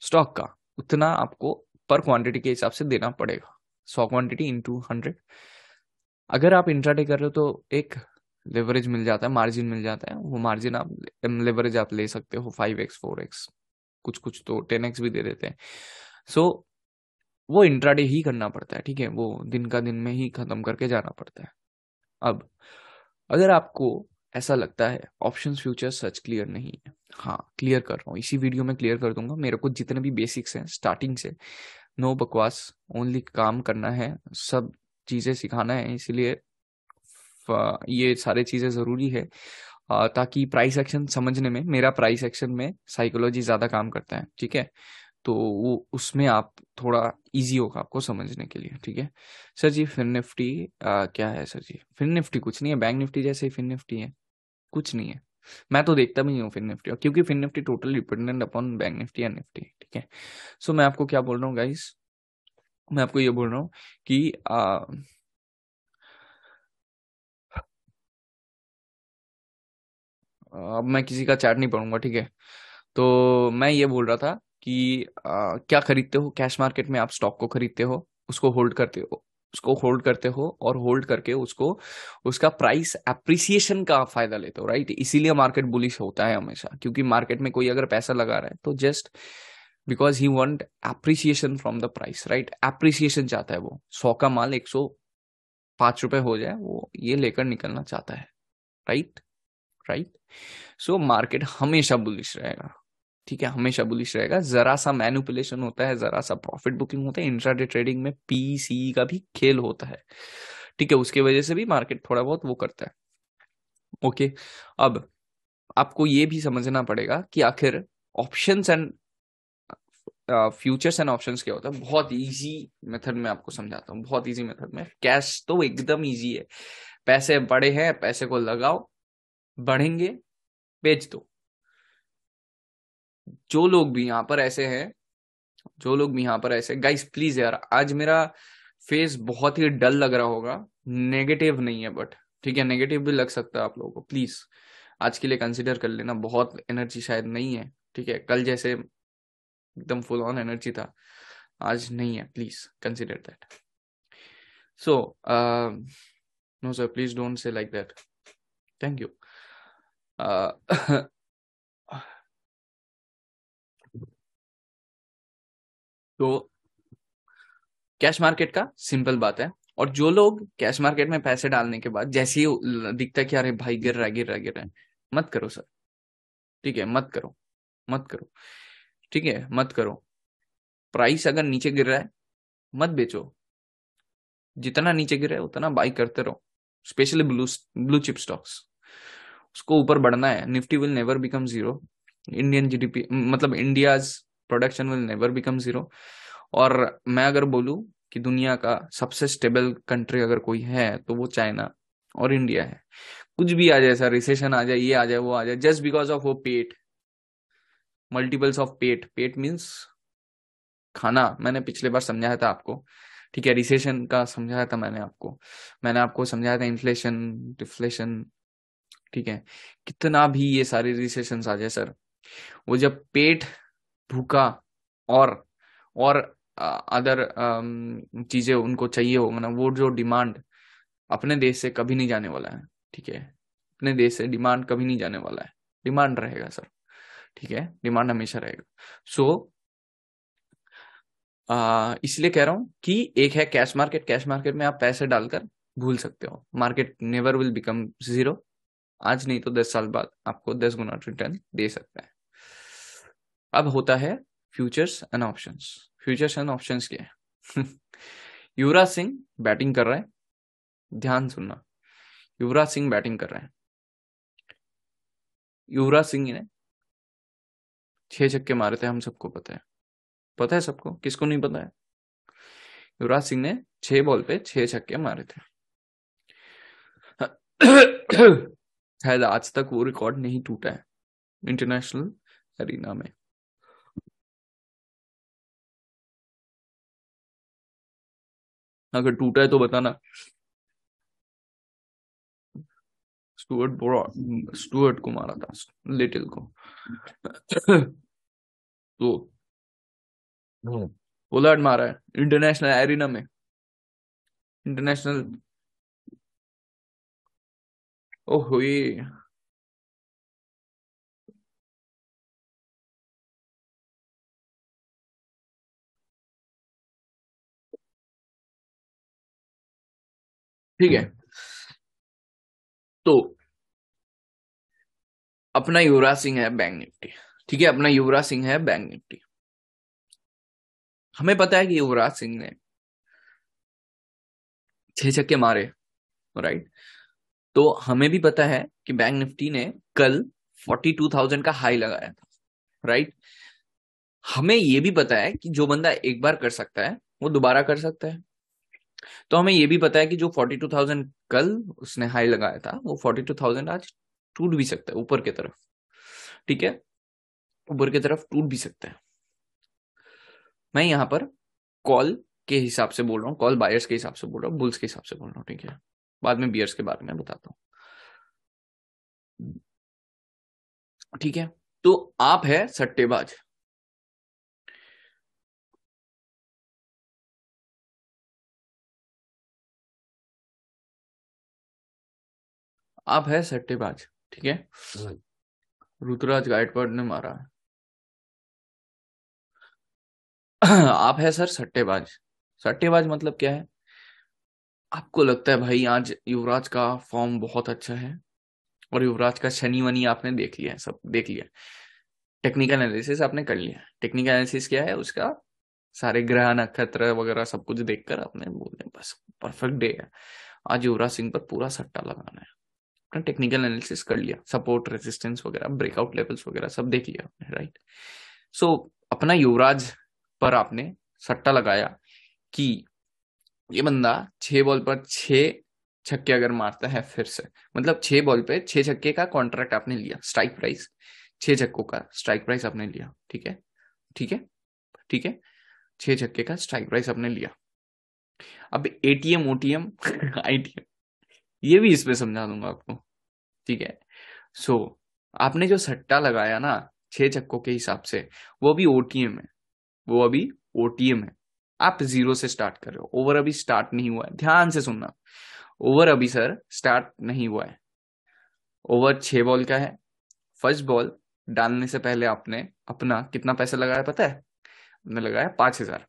स्टॉक का, उतना आपको पर क्वांटिटी के हिसाब से देना पड़ेगा। 100 क्वांटिटी इंटू 100। अगर आप इंट्राडे कर रहे हो तो एक लेवरेज मिल जाता है, मार्जिन मिल जाता है। वो मार्जिन आप, लेवरेज आप ले सकते हो 5x 4x, कुछ कुछ तो 10x भी दे देते हैं। सो वो इंट्राडे ही करना पड़ता है, ठीक है। वो दिन का दिन में ही खत्म करके जाना पड़ता है। अब अगर आपको ऐसा लगता है ऑप्शंस फ्यूचर्स सच क्लियर नहीं है, हाँ क्लियर कर रहा हूँ, इसी वीडियो में क्लियर कर दूंगा। मेरे को जितने भी बेसिक्स हैं स्टार्टिंग से, नो बकवास, ओनली काम करना है, सब चीजें सिखाना है। इसीलिए ये सारी चीजें जरूरी है, ताकि प्राइस एक्शन समझने में, मेरा प्राइस एक्शन में साइकोलॉजी ज्यादा काम करता है, ठीक है। तो वो उसमें आप थोड़ा इजी होगा आपको समझने के लिए, ठीक है। सर जी फिन निफ्टी क्या है? सर जी फिन निफ्टी कुछ नहीं है, बैंक निफ्टी जैसे ही फिन निफ्टी है, कुछ नहीं है। मैं तो देखता भी नहीं हूँ फिन निफ्टी, क्योंकि Fin Nifty totally dependent upon Bank Nifty and Nifty, ठीक है। सो मैं आपको क्या बोल रहा हूँ गाइस, मैं आपको ये बोल रहा हूँ कि अब मैं किसी का चैट नहीं पढ़ूंगा, ठीक है। तो मैं ये बोल रहा था कि क्या खरीदते हो कैश मार्केट में? आप स्टॉक को खरीदते हो, उसको होल्ड करते हो, उसको होल्ड करते हो, और होल्ड करके उसको, उसका प्राइस एप्रिसिएशन का फायदा लेते हो, राइट। इसीलिए मार्केट बुलिश होता है हमेशा, क्योंकि मार्केट में कोई अगर पैसा लगा रहा है तो just because he want appreciation from the price, right. Appreciation चाहता है वो, 100 का माल 105 रुपए हो जाए, वो ये लेकर निकलना चाहता है, राइट, राइट। सो मार्केट हमेशा बुलिश रहेगा, ठीक है, हमेशा बुलिश रहेगा। जरा सा मैनिपुलेशन होता है, जरा सा प्रॉफिट बुकिंग होता है, इंट्राडे ट्रेडिंग में पीसी का भी खेल होता है, ठीक है। उसके वजह से भी मार्केट थोड़ा बहुत वो करता है, ओके। अब आपको ये भी समझना पड़ेगा कि आखिर options and futures and options क्या होता है। बहुत इजी मेथड में आपको समझाता हूँ, बहुत इजी मेथड में। कैश तो एकदम इजी है, पैसे बड़े हैं, पैसे को लगाओ, बढ़ेंगे, बेच दो। जो लोग भी यहाँ पर ऐसे हैं, जो लोग भी यहाँ पर ऐसे, गाइस प्लीज यार, आज मेरा फेस बहुत ही डल लग रहा होगा, नेगेटिव नहीं है बट, ठीक है, नेगेटिव भी लग सकता है आप लोगों को, प्लीज आज के लिए कंसिडर कर लेना। बहुत एनर्जी शायद नहीं है, ठीक है, कल जैसे एकदम फुल ऑन एनर्जी था, आज नहीं है, please consider that. So no sir, please don't say like that. Thank you. तो कैश मार्केट का सिंपल बात है. और जो लोग कैश मार्केट में पैसे डालने के बाद जैसे ही दिखता है कि अरे भाई गिर रहा है गिर रहा है गिर रहा है, मत करो सर. ठीक है, मत करो, मत करो. ठीक है, मत करो. प्राइस अगर नीचे गिर रहा है मत बेचो. जितना नीचे गिरे उतना बाई करते रहो, specially blue blue chip stocks. उसको ऊपर बढ़ना है. Nifty will never become zero. Indian GDP मतलब India's production will never become zero. और मैं अगर बोलूं कि दुनिया का सबसे स्टेबल कंट्री अगर कोई है तो वो चाइना और इंडिया है. कुछ भी आ जाए सर, रिसेशन आ जाए, ये आ जाए, वो आ जाए, जस्ट बिकॉज ऑफ वो पेट, मल्टीपल्स ऑफ पेट. पेट मीन्स खाना. मैंने पिछले बार समझाया था आपको. ठीक है, रिसेशन का समझाया था मैंने आपको समझाया था इन्फ्लेशन, डिफ्लेशन. ठीक है, कितना भी ये सारे रिसेशन आ जाए सर, वो जब पेट भूखा और अदर चीजें उनको चाहिए होगा ना, वो जो डिमांड अपने देश से कभी नहीं जाने वाला है. ठीक है, अपने देश से डिमांड कभी नहीं जाने वाला है. डिमांड रहेगा सर. ठीक है, डिमांड हमेशा रहेगा. सो इसलिए कह रहा हूं कि एक है कैश मार्केट. कैश मार्केट में आप पैसे डालकर भूल सकते हो. Market never will become zero. आज नहीं तो 10 साल बाद आपको 10 गुना रिटर्न दे सकता है. अब होता है futures and options. Futures and options क्या है? युवराज सिंह बैटिंग कर रहा है. ध्यान सुनना, युवराज सिंह बैटिंग कर रहा है. युवराज सिंह ने 6 छक्के मारे थे, हम सबको पता है. पता है सबको, किसको नहीं पता है? युवराज सिंह ने 6 बॉल पे 6 छक्के मारे थे. शायद आज तक वो रिकॉर्ड नहीं टूटा है इंटरनेशनल एरिना में. अगर टूटा है तो बताना. स्टुअर्ट को मारा था, लिटिल को. तो पोलार्ड मारा है इंटरनेशनल एरिना में. इंटरनेशनल. ओहो ये ठीक है. तो अपना युवराज सिंह है बैंक निफ्टी. ठीक है, अपना युवराज सिंह है बैंक निफ्टी. हमें पता है कि युवराज सिंह ने 6 छक्के मारे, राइट. तो हमें भी पता है कि बैंक निफ्टी ने कल 42,000 का हाई लगाया था, राइट. हमें ये भी पता है कि जो बंदा एक बार कर सकता है वो दोबारा कर सकता है. तो हमें ये भी पता है कि जो 42,000 कल उसने हाई लगाया था वो 42,000 आज टूट भी सकता है ऊपर की तरफ. ठीक है, ऊपर की तरफ टूट भी सकता है. मैं यहाँ पर कॉल के हिसाब से बोल रहा हूँ, कॉल बायर्स के हिसाब से बोल रहा हूँ, बुल्स के हिसाब से बोल रहा हूँ. ठीक है, बाद में बियर्स के बारे में बताता हूँ. ठीक है, तो आप है सट्टेबाज. आप है सट्टेबाज. ठीक है, ऋतुराज गायकवाड़ ने मारा है. आप है सर सट्टेबाज. सट्टेबाज मतलब क्या है? आपको लगता है भाई आज युवराज का फॉर्म बहुत अच्छा है और युवराज का शनि वनी आपने देख लिया है, सब देख लिया. टेक्निकल एनालिसिस आपने कर लिया. टेक्निकल एनालिसिस क्या है उसका? सारे ग्रह नक्षत्र वगैरह सब कुछ देखकर आपने बोले बस परफेक्ट डे है, आज युवराज सिंह पर पूरा सट्टा लगाना है. आपने टेक्निकल एनालिसिस कर लिया, सपोर्ट रेजिस्टेंस वगैरह ब्रेकआउट लेवल्स वगैरह सब देख लिया आपने, राइट. सो अपना युवराज पर आपने सट्टा लगाया कि ये बंदा 6 बॉल पर 6 छक्के अगर मारता है फिर से, मतलब 6 बॉल पे 6 छक्के का कॉन्ट्रैक्ट आपने लिया. स्ट्राइक प्राइस 6 छक्कों का स्ट्राइक प्राइस आपने लिया. ठीक है, ठीक है, ठीक है. 6 छक्के का स्ट्राइक प्राइस आपने लिया. अब एटीएम ओटीएम आईटीएम ये भी इसमें समझा दूंगा आपको. ठीक है. सो आपने जो सट्टा लगाया ना 6 छक्कों के हिसाब से, वो अभी ओटीएम है, वो अभी ओटीएम है। आप जीरो से स्टार्ट कर रहे हो, ओवर अभी स्टार्ट नहीं हुआ है, ध्यान से सुनना। ओवर अभी सर स्टार्ट नहीं हुआ है। ओवर 6 बॉल का है। फर्स्ट बॉल डालने से पहले आपने अपना कितना पैसा लगाया पता है? आपने लगाया 5,000।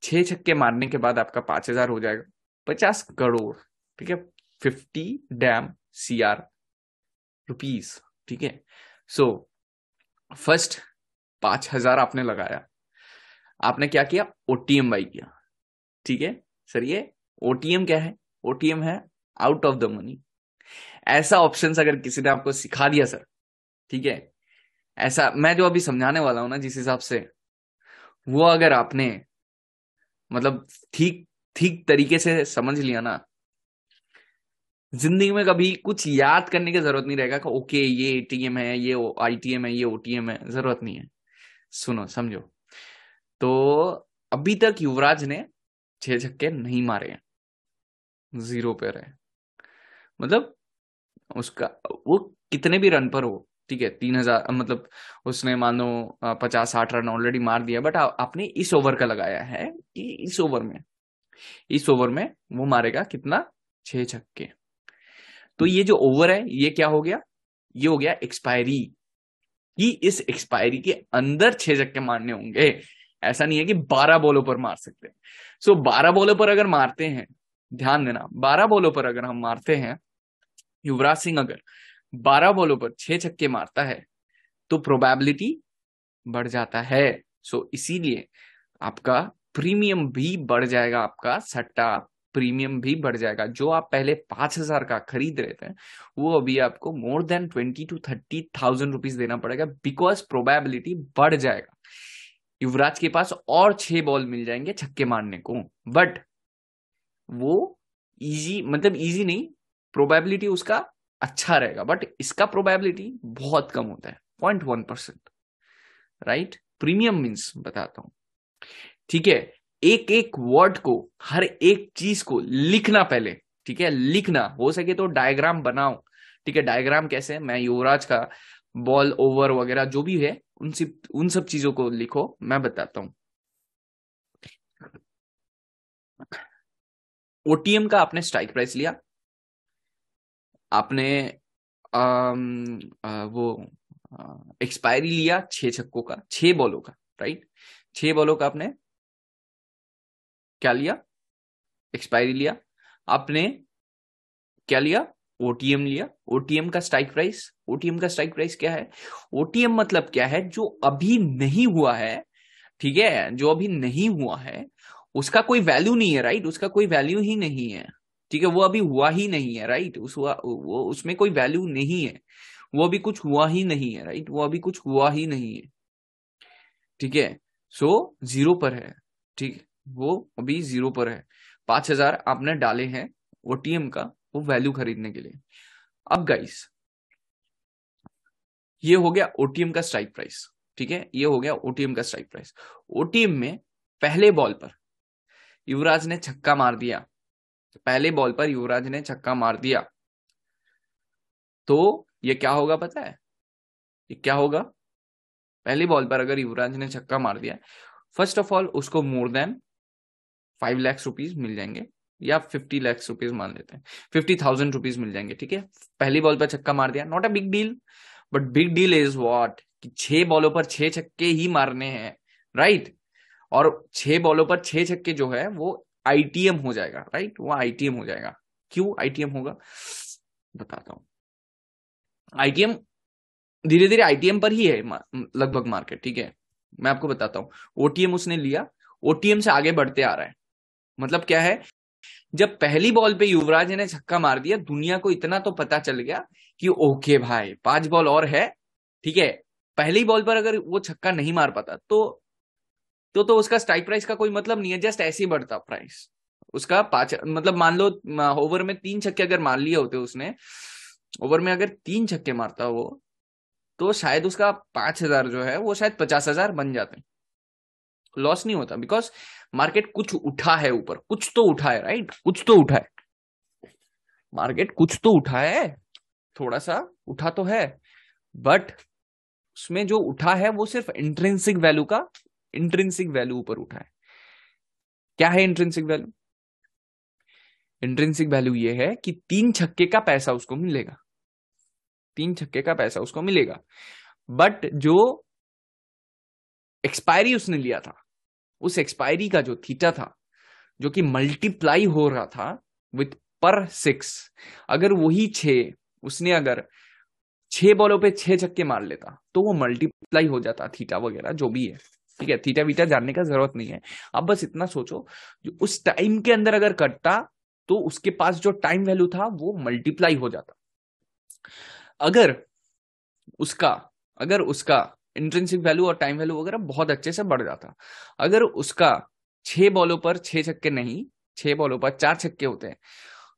6 छक्के मारने के बाद आपका 5,000 हो जाएगा 50 करोड़। ठीक है, 50 damn CR रुपीज। ठीक है, सो फर्स्ट 5,000 आपने लगाया, आपने क्या किया? ओटीएम बाई किया। ठीक है सर, ये ओटीएम क्या है? ओटीएम है आउट ऑफ द मनी। ऐसा ऑप्शन अगर किसी ने आपको सिखा दिया सर, ठीक है, ऐसा मैं जो अभी समझाने वाला हूं ना जिस हिसाब से, वो अगर आपने मतलब ठीक ठीक तरीके से समझ लिया ना, जिंदगी में कभी कुछ याद करने की जरूरत नहीं रहेगा कि ओके ये एटीएम है, ये आईटीएम है, ये ओटीएम है, जरूरत नहीं है। सुनो समझो, तो अभी तक युवराज ने 6 छक्के नहीं मारे हैं, जीरो पे रहे। मतलब उसका वो कितने भी रन पर हो, ठीक है, 3,000 मतलब उसने मान लो 50-60 रन ऑलरेडी मार दिया, बट आपने इस ओवर का लगाया है कि इस ओवर में वो मारेगा कितना? 6 छक्के। तो ये जो ओवर है ये क्या हो गया? ये हो गया एक्सपायरी, कि इस एक्सपायरी के अंदर 6 छक्के मारने होंगे। ऐसा नहीं है कि 12 बॉलों पर मार सकते हैं। सो 12 बॉलों पर अगर मारते हैं, ध्यान देना, 12 बॉलों पर अगर हम मारते हैं, युवराज सिंह अगर 12 बॉलों पर 6 छक्के मारता है तो प्रोबेबिलिटी बढ़ जाता है। सो इसीलिए आपका प्रीमियम भी बढ़ जाएगा, आपका सट्टा प्रीमियम भी बढ़ जाएगा। जो आप पहले 5,000 का खरीद रहे थे, वो अभी आपको मोर देन 20,000 to 30,000 रुपीज देना पड़ेगा, बिकॉज प्रोबेबिलिटी बढ़ जाएगा। युवराज के पास और 6 बॉल मिल जाएंगे छक्के मारने को, बट वो इजी, मतलब इजी नहीं, प्रोबेबिलिटी उसका अच्छा रहेगा, बट इसका प्रोबेबिलिटी बहुत कम होता है, 0.1%। राइट, प्रीमियम मीन्स बताता हूं, ठीक है। एक एक वर्ड को, हर एक चीज को लिखना पहले, ठीक है, लिखना, हो सके तो डायग्राम बनाओ। ठीक है, डायग्राम कैसे? मैं युवराज का बॉल ओवर वगैरह जो भी है उन सब चीजों को लिखो, मैं बताता हूं। ओटीएम का आपने स्ट्राइक प्राइस लिया, आपने वो एक्सपायरी लिया 6 छक्कों का, 6 बॉलों का, राइट, 6 बॉलों का आपने क्या लिया? एक्सपायरी लिया। आपने क्या लिया? ओटीएम लिया। ओटीएम का स्ट्राइक प्राइस, ओटीएम का स्ट्राइक प्राइस क्या है? ओटीएम मतलब क्या है? जो अभी नहीं हुआ है, ठीक है, जो अभी नहीं हुआ है उसका कोई वैल्यू नहीं है, राइट, उसका कोई वैल्यू ही नहीं है। ठीक है, वो अभी हुआ ही नहीं है, राइट, वो उसमें कोई वैल्यू नहीं है, वो अभी कुछ हुआ ही नहीं है, राइट, वो अभी कुछ हुआ ही नहीं है। ठीक है, सो जीरो पर है, ठीक, वो अभी जीरो पर है। 5,000 आपने डाले हैं ओटीएम का वो वैल्यू खरीदने के लिए। अब गाइस, ये हो गया ओटीएम का स्ट्राइक प्राइस, ठीक है, ये हो गया ओटीएम का स्ट्राइक प्राइस। ओटीएम में पहले बॉल पर युवराज ने छक्का मार दिया, पहले बॉल पर युवराज ने छक्का मार दिया, तो ये क्या होगा पता है? ये क्या होगा? पहली बॉल पर अगर युवराज ने छक्का मार दिया, फर्स्ट ऑफ ऑल उसको मोर देन 5 लाख रुपीज मिल जाएंगे, या 50 लाख रुपीज मान लेते हैं, 50,000 रुपीज मिल जाएंगे। ठीक है, पहली बॉल पर छक्का मार दिया, not a big deal, but big deal is what कि 6 बॉलों पर 6 छक्के ही मारने हैं, राइट, और 6 बॉलों पर 6 छक्के जो है वो आईटीएम हो जाएगा, राइट, वो आईटीएम हो जाएगा। क्यों आईटीएम होगा बताता हूं। आईटीएम धीरे धीरे आईटीएम पर ही है लगभग मार्केट, ठीक है, मैं आपको बताता हूँ। ओटीएम उसने लिया, ओटीएम से आगे बढ़ते आ रहा है, मतलब क्या है? जब पहली बॉल पे युवराज ने छक्का मार दिया, दुनिया को इतना तो पता चल गया कि ओके भाई 5 बॉल और है, ठीक है। पहली बॉल पर अगर वो छक्का नहीं मार पाता तो उसका स्ट्राइक प्राइस का कोई मतलब नहीं है, जस्ट ऐसे ही बढ़ता प्राइस उसका। 5 मतलब मान लो ओवर में 3 छक्के अगर मार लिए होते उसने, ओवर में अगर 3 छक्के मारता वो, तो शायद उसका 5,000 जो है वो शायद 50,000 बन जाते, लॉस नहीं होता, बिकॉज मार्केट कुछ उठा है ऊपर, कुछ तो उठा है, राइट, कुछ तो उठा है, मार्केट कुछ तो उठा है, थोड़ा सा उठा तो है, बट उसमें जो उठा है वो सिर्फ इंट्रिंसिक वैल्यू ऊपर उठा है। क्या है इंट्रिंसिक वैल्यू? इंट्रिंसिक वैल्यू ये है कि 3 छक्के का पैसा उसको मिलेगा, 3 छक्के का पैसा उसको मिलेगा। बट जो एक्सपायरी उसने लिया था, उस एक्सपायरी का जो थीटा था, जो कि मल्टीप्लाई हो रहा था विथ पर 6, अगर वही 6 उसने अगर 6 बॉलों पे 6 छक्के मार लेता तो वो मल्टीप्लाई हो जाता, थीटा वगैरह जो भी है। ठीक है, थीटा वीटा जानने का जरूरत नहीं है। अब बस इतना सोचो, जो उस टाइम के अंदर अगर कटता तो उसके पास जो टाइम वैल्यू था वो मल्टीप्लाई हो जाता। अगर उसका अगर उसका इंट्रिंसिक वैल्यू और टाइम वैल्यू वगैरह बहुत अच्छे से बढ़ जाता, अगर उसका 6 बॉलों पर 6 छक्के नहीं, 6 बॉलों पर 4 छक्के होते हैं,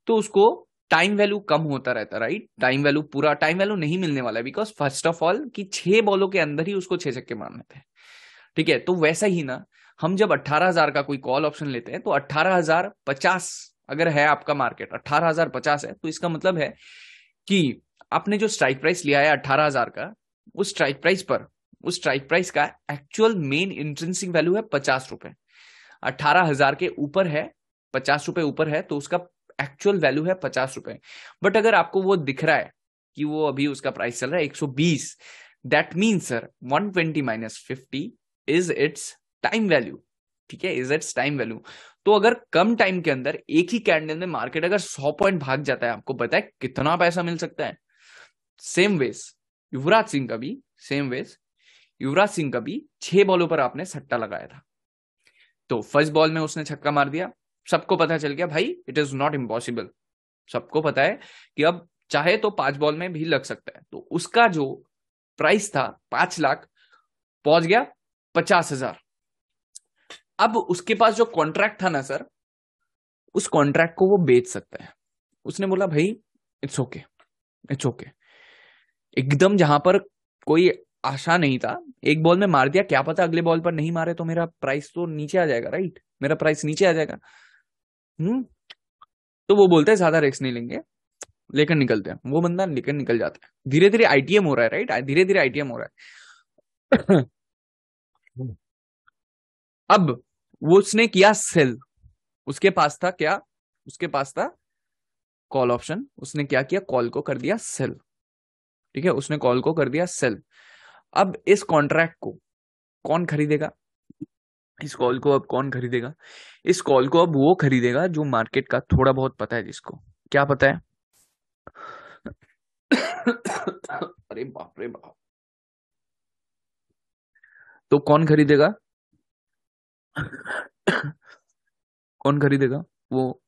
तो उसको टाइम वैल्यू कम होता रहता, राइट। टाइम वैल्यू, पूरा टाइम वैल्यू नहीं मिलने वाला है, बिकॉज फर्स्ट ऑफ ऑल कि 6 बॉलों के अंदर ही उसको 6 छक्के मारने थे। ठीक है, तो वैसा ही ना, हम जब 18,000 का कोई कॉल ऑप्शन लेते हैं तो 18,050 अगर है आपका मार्केट, 18,050 है, तो इसका मतलब है कि आपने जो स्ट्राइक प्राइस लिया है 18,000 का, उस स्ट्राइक प्राइस का एक्चुअल मेन इंट्रिंसिक वैल्यू है 50 रुपए। 18,000 के ऊपर है, 50 रुपए ऊपर है, तो उसका एक्चुअल वैल्यू है 50 रुपए। बट अगर आपको वो दिख रहा है कि वो अभी उसका प्राइस चल रहा है 120, that mean sir 120 minus 50 is it's time value. ठीक है, इज इट्स टाइम वैल्यू। तो अगर कम टाइम के अंदर एक ही कैंडल में मार्केट अगर 100 पॉइंट भाग जाता है, आपको पता है कितना पैसा मिल सकता है। सेम वेज युवराज सिंह का भी, सेम वेज युवराज सिंह का भी 6 बॉलों पर आपने सट्टा लगाया था, तो फर्स्ट बॉल में उसने छक्का मार दिया, सबको पता चल गया भाई इट इज नॉट इम्पॉसिबल। सबको पता है कि अब चाहे तो 5 बॉल में भी लग सकता है, तो उसका जो प्राइस था 5 लाख पहुंच गया 50,000। अब उसके पास जो कॉन्ट्रैक्ट था ना सर, उस कॉन्ट्रैक्ट को वो बेच सकता है। उसने बोला भाई इट्स ओके, इट्स ओके, एकदम जहां पर कोई आशा नहीं था, एक बॉल में मार दिया, क्या पता अगले बॉल पर नहीं मारे तो मेरा प्राइस तो नीचे आ जाएगा, राइट, मेरा प्राइस नीचे आ जाएगा। तो वो बोलते हैं ज्यादा रिस्क नहीं लेंगे, लेकर निकलते हैं, वो बंदा लेकर निकल जाता है। धीरे धीरे आईटीएम हो रहा है, राइट, धीरे धीरे आईटीएम हो रहा है। अब वो उसने किया सेल, उसके पास था क्या, उसके पास था कॉल ऑप्शन, उसने क्या किया, कॉल को कर दिया सेल। ठीक है, उसने कॉल को कर दिया सेल। अब इस कॉन्ट्रैक्ट को कौन खरीदेगा, इस कॉल को अब कौन खरीदेगा, इस कॉल को अब वो खरीदेगा जो मार्केट का थोड़ा बहुत पता है, जिसको क्या पता है। अरे बाप रे बाप, तो कौन खरीदेगा, कौन खरीदेगा वो,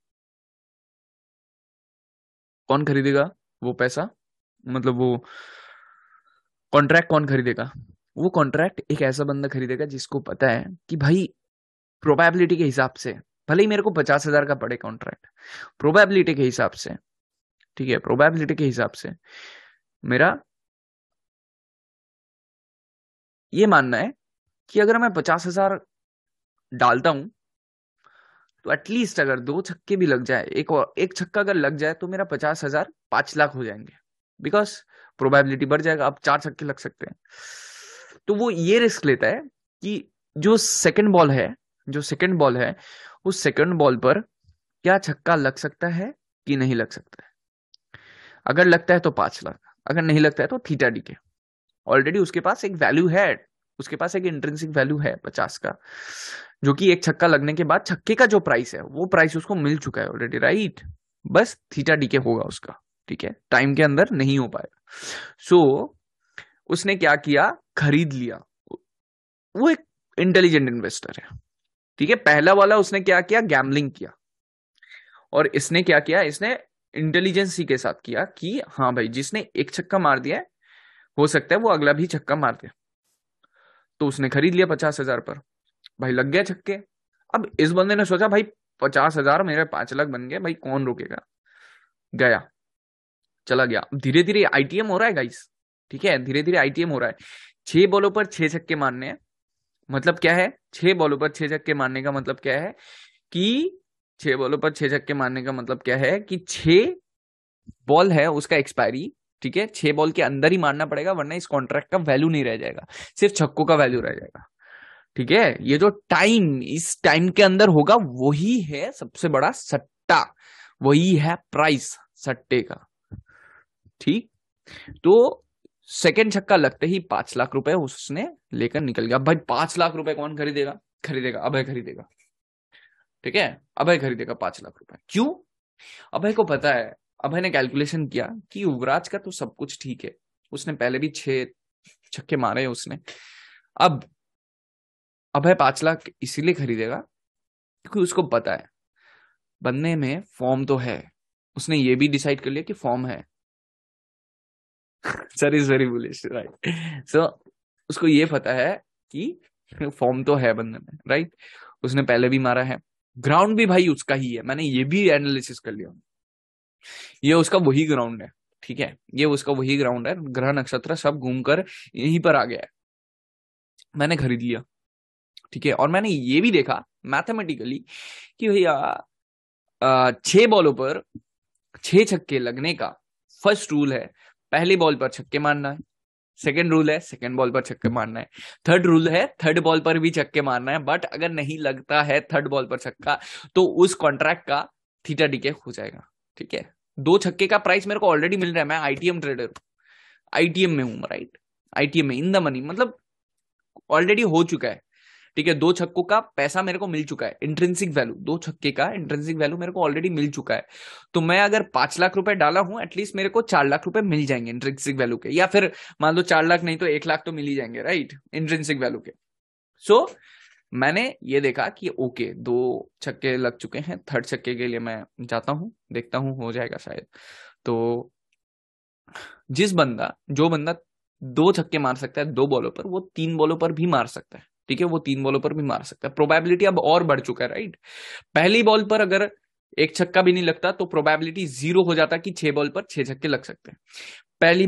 कौन खरीदेगा वो पैसा, मतलब वो कॉन्ट्रैक्ट कौन खरीदेगा। वो कॉन्ट्रैक्ट एक ऐसा बंदा खरीदेगा जिसको पता है कि भाई प्रोबेबिलिटी के हिसाब से, भले ही मेरे को 50,000 का पड़े कॉन्ट्रैक्ट, प्रोबेबिलिटी के हिसाब से, ठीक है, प्रोबेबिलिटी के हिसाब से मेरा ये मानना है कि अगर मैं 50,000 डालता हूं तो एटलीस्ट अगर 2 छक्के भी लग जाए, एक छक्का अगर लग जाए तो मेरा 50,000 5 लाख हो जाएंगे, बिकॉज प्रोबेबिलिटी बढ़ जाएगा, अब 4 छक्के लग सकते हैं। तो वो ये रिस्क लेता है कि जो सेकंड बॉल है, जो सेकंड बॉल है, उस सेकंड बॉल पर क्या छक्का लग सकता है कि नहीं लग सकता है। अगर लगता है तो 5 लाख, अगर नहीं लगता है तो थीटा डी के। ऑलरेडी उसके पास एक वैल्यू है, उसके पास एक इंट्रिंसिक वैल्यू है 50 का, जो कि एक छक्का लगने के बाद छक्के का जो प्राइस है वो प्राइस उसको मिल चुका है ऑलरेडी, राइट। बस थीटा डी के होगा उसका, ठीक है, टाइम के अंदर नहीं हो पाएगा। सो उसने क्या किया, खरीद लिया। वो एक इंटेलिजेंट इन्वेस्टर है, ठीक है। पहला वाला उसने क्या किया, गैम्बलिंग किया, और इसने क्या किया, इसने इंटेलिजेंसी के साथ किया कि हाँ भाई जिसने एक छक्का मार दिया है हो सकता है वो अगला भी छक्का मार दे, तो उसने खरीद लिया 50,000 पर, भाई लग गया छक्के। अब इस बंदे ने सोचा भाई 50,000 मेरे 5 लाख बन गए, भाई कौन रोकेगा, गया, चला गया। धीरे धीरे आईटीएम हो रहा है गाइस, ठीक है, धीरे धीरे आईटीएम हो रहा है। 6 बॉलों पर 6 छक्के मारने हैं, मतलब क्या है, 6 बॉलों पर 6 छक्के मारने का मतलब क्या है कि 6 बॉलों पर 6 छक्के मारने का मतलब क्या है कि 6 बॉल है उसका एक्सपायरी, ठीक है, 6 बॉल के अंदर ही मारना पड़ेगा, वरना इस कॉन्ट्रैक्ट का वैल्यू नहीं रह जाएगा, सिर्फ छक्कों का वैल्यू रह जाएगा। ठीक है, ये जो टाइम इस टाइम के अंदर होगा वही है सबसे बड़ा सट्टा, वही है प्राइस सट्टे का। ठीक, तो सेकंड छक्का लगते ही 5 लाख रुपए उसने लेकर निकल गया। भाई 5 लाख रुपए कौन खरीदेगा? खरीदेगा अभय खरीदेगा। ठीक है, अभय खरीदेगा 5 लाख रुपए। क्यों? अभय को पता है, अभय ने कैलकुलेशन किया कि युवराज का तो सब कुछ ठीक है, उसने पहले भी 6 छक्के मारे हैं उसने। अब अभय 5 लाख इसीलिए खरीदेगा क्योंकि उसको पता है बनने में फॉर्म तो है, उसने ये भी डिसाइड कर लिया कि फॉर्म है। Sir is very bullish, right. So उसको ये पता है कि फॉर्म तो है बनने में, राइट। उसने पहले भी मारा है, ग्राउंड भी भाई उसका ही है, मैंने ये भी एनालिसिस कर लिया, ये उसका वही ग्राउंड है। ठीक है, ये उसका वही ग्राउंड है, ग्रह नक्षत्र सब घूमकर यहीं पर आ गया है, मैंने खरीद लिया। ठीक है, और मैंने ये भी देखा मैथमेटिकली कि भैया 6 बॉलों पर 6 छक्के लगने का फर्स्ट रूल है पहली बॉल पर छक्के मारना है, सेकंड रूल है सेकंड बॉल पर छक्के मारना है, थर्ड रूल है थर्ड बॉल पर भी छक्के मारना है। बट अगर नहीं लगता है थर्ड बॉल पर छक्का तो उस कॉन्ट्रैक्ट का थीटा डीके हो जाएगा। ठीक है, 2 छक्के का प्राइस मेरे को ऑलरेडी मिल रहा है, मैं आईटीएम ट्रेडर हूं, आईटीएम में हूं, राइट, आईटीएम में इन द मनी, मतलब ऑलरेडी हो चुका है। ठीक है, 2 छक्कों का पैसा मेरे को मिल चुका है, इंट्रिंसिक वैल्यू 2 छक्के का इंट्रिंसिक वैल्यू मेरे को ऑलरेडी मिल चुका है। तो मैं अगर 5 लाख रुपए डाला हूं, एटलीस्ट मेरे को 4 लाख रुपए मिल जाएंगे इंट्रिंसिक वैल्यू के, या फिर मान लो 4 लाख नहीं तो 1 लाख तो मिल ही जाएंगे, राइट, इंट्रिंसिक वैल्यू के। सो मैंने ये देखा कि ओके 2 छक्के लग चुके हैं, थर्ड छक्के के लिए मैं जाता हूं, देखता हूं हो जाएगा शायद। तो जो बंदा 2 छक्के मार सकता है 2 बॉलों पर, वो 3 बॉलों पर भी मार सकता है। ठीक है, वो 3 बॉलों पर भी मार सकता है। प्रोबेबिलिटी अब और बढ़ चुका है, राइट। पहली बॉल पर अगर एक छक्का भी नहीं लगता तो प्रोबेबिलिटी 0 हो जाता कि 6 बॉल पर 6 छक्के लग सकते हैं। पहली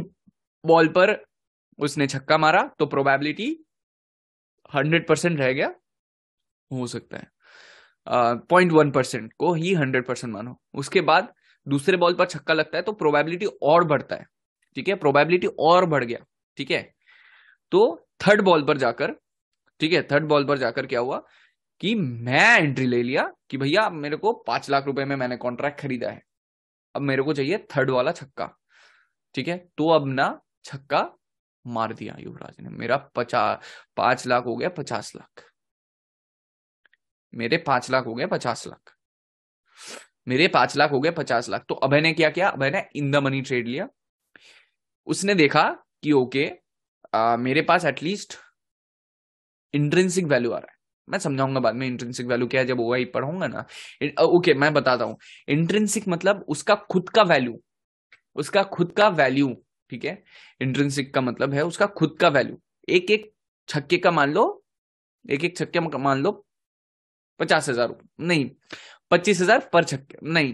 बॉल पर उसने छक्का मारा तो प्रोबेबिलिटी 100% रह गया, हो सकता है 0.1% को ही 100% मानो। उसके बाद दूसरे बॉल पर छक्का लगता है तो प्रोबेबिलिटी और बढ़ता है। ठीक है, प्रोबेबिलिटी और बढ़ गया। ठीक है, तो थर्ड बॉल पर जाकर, ठीक है, थर्ड बॉल पर जाकर क्या हुआ कि मैं एंट्री ले लिया कि भैया मेरे को 5 लाख रुपए में मैंने कॉन्ट्रैक्ट खरीदा है, अब मेरे को चाहिए थर्ड वाला छक्का। ठीक है, तो अब ना छक्का मार दिया युवराज ने, मेरा 5 लाख हो गया 50 लाख, मेरे 5 लाख हो गया 50 लाख, मेरे 5 लाख हो गए 50 लाख। तो अभय ने क्या किया, अभय ने इन द मनी ट्रेड लिया। उसने देखा कि ओके मेरे पास एटलीस्ट इंट्रिंसिक वैल्यू आ रहा है, मैं समझाऊंगा बाद में इंट्रिंसिक वैल्यू क्या है जब ओआई पढ़ूंगा ना। ओके मैं बताता हूं, इंट्रिंसिक मतलब उसका खुद का वैल्यू, उसका खुद का वैल्यू। ठीक है, इंट्रिंसिक का मतलब है उसका खुद का वैल्यू। एक एक छक्के का मान लो, एक एक छक्के का मान लो 50,000 नहीं 25,000 पर छक्के, नहीं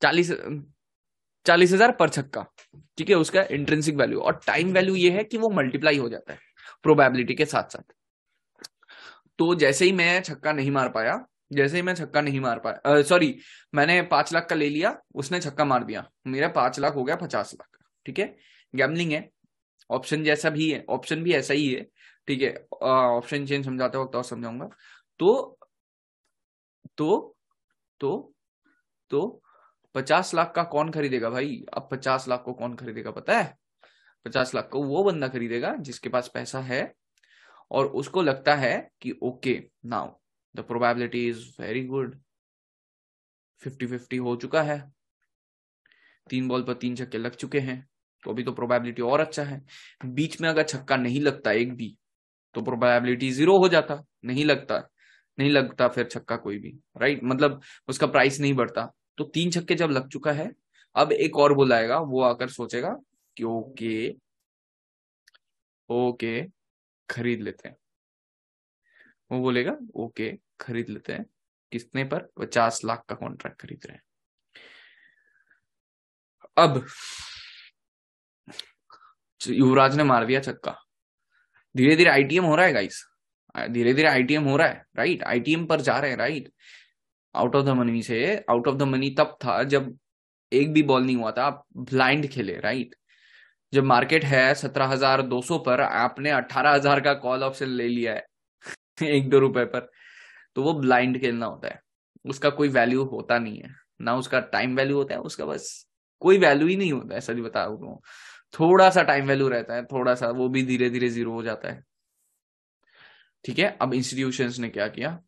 40,000 पर छक्का। ठीक है, उसका इंट्रिंसिक वैल्यू। और टाइम वैल्यू ये है कि वो मल्टीप्लाई हो जाता है प्रोबेबिलिटी के साथ साथ। तो जैसे ही मैं छक्का नहीं मार पाया, जैसे ही मैं छक्का नहीं मार पाया, सॉरी, मैंने 5 लाख का ले लिया, उसने छक्का मार दिया, मेरा 5 लाख हो गया 50 लाख। ठीक है, गैमलिंग है, ऑप्शन जैसा भी है, ऑप्शन भी ऐसा ही है। ठीक है, ऑप्शन चेंज समझाते वक्त और समझाऊंगा। तो तो तो तो 50 लाख का कौन खरीदेगा भाई? अब 50 लाख को कौन खरीदेगा पता है? 50 लाख को वो बंदा खरीदेगा जिसके पास पैसा है और उसको लगता है कि okay now the probability is very good, 50-50 हो चुका है, 3 बॉल पर 3 छक्के लग चुके हैं, तो अभी तो प्रोबेबिलिटी और अच्छा है। बीच में अगर छक्का नहीं लगता एक भी तो प्रोबेबिलिटी 0 हो जाता, नहीं लगता, नहीं लगता फिर छक्का कोई भी, राइट, मतलब उसका प्राइस नहीं बढ़ता। तो 3 छक्के जब लग चुका है, अब एक और बुलाएगा, वो आकर सोचेगा कि ओके ओके खरीद लेते हैं, वो बोलेगा ओके खरीद लेते हैं। कितने पर? 50 लाख का कॉन्ट्रैक्ट खरीद रहे हैं। अब युवराज ने मार दिया छक्का, धीरे धीरे आईटीएम हो रहा है गाइस, धीरे धीरे आईटीएम हो रहा है, राइट, आईटीएम पर जा रहे हैं, right. Out of the money से, आउट ऑफ द मनी तब था जब एक भी बॉल नहीं हुआ था, आप ब्लाइंड खेले, राइट। जब मार्केट है 17,200 पर, आपने 18,000 का कॉल ऑप्शन ले लिया है 1-2 रुपए पर, तो वो ब्लाइंड खेलना होता है। उसका कोई वैल्यू होता नहीं है, ना उसका टाइम वैल्यू होता है, उसका बस कोई वैल्यू ही नहीं होता है, सच बता रहा हूँ। थोड़ा सा टाइम वैल्यू रहता है, थोड़ा सा, वो भी धीरे धीरे जीरो हो जाता है। ठीक है, अब इंस्टीट्यूशंस ने क्या किया,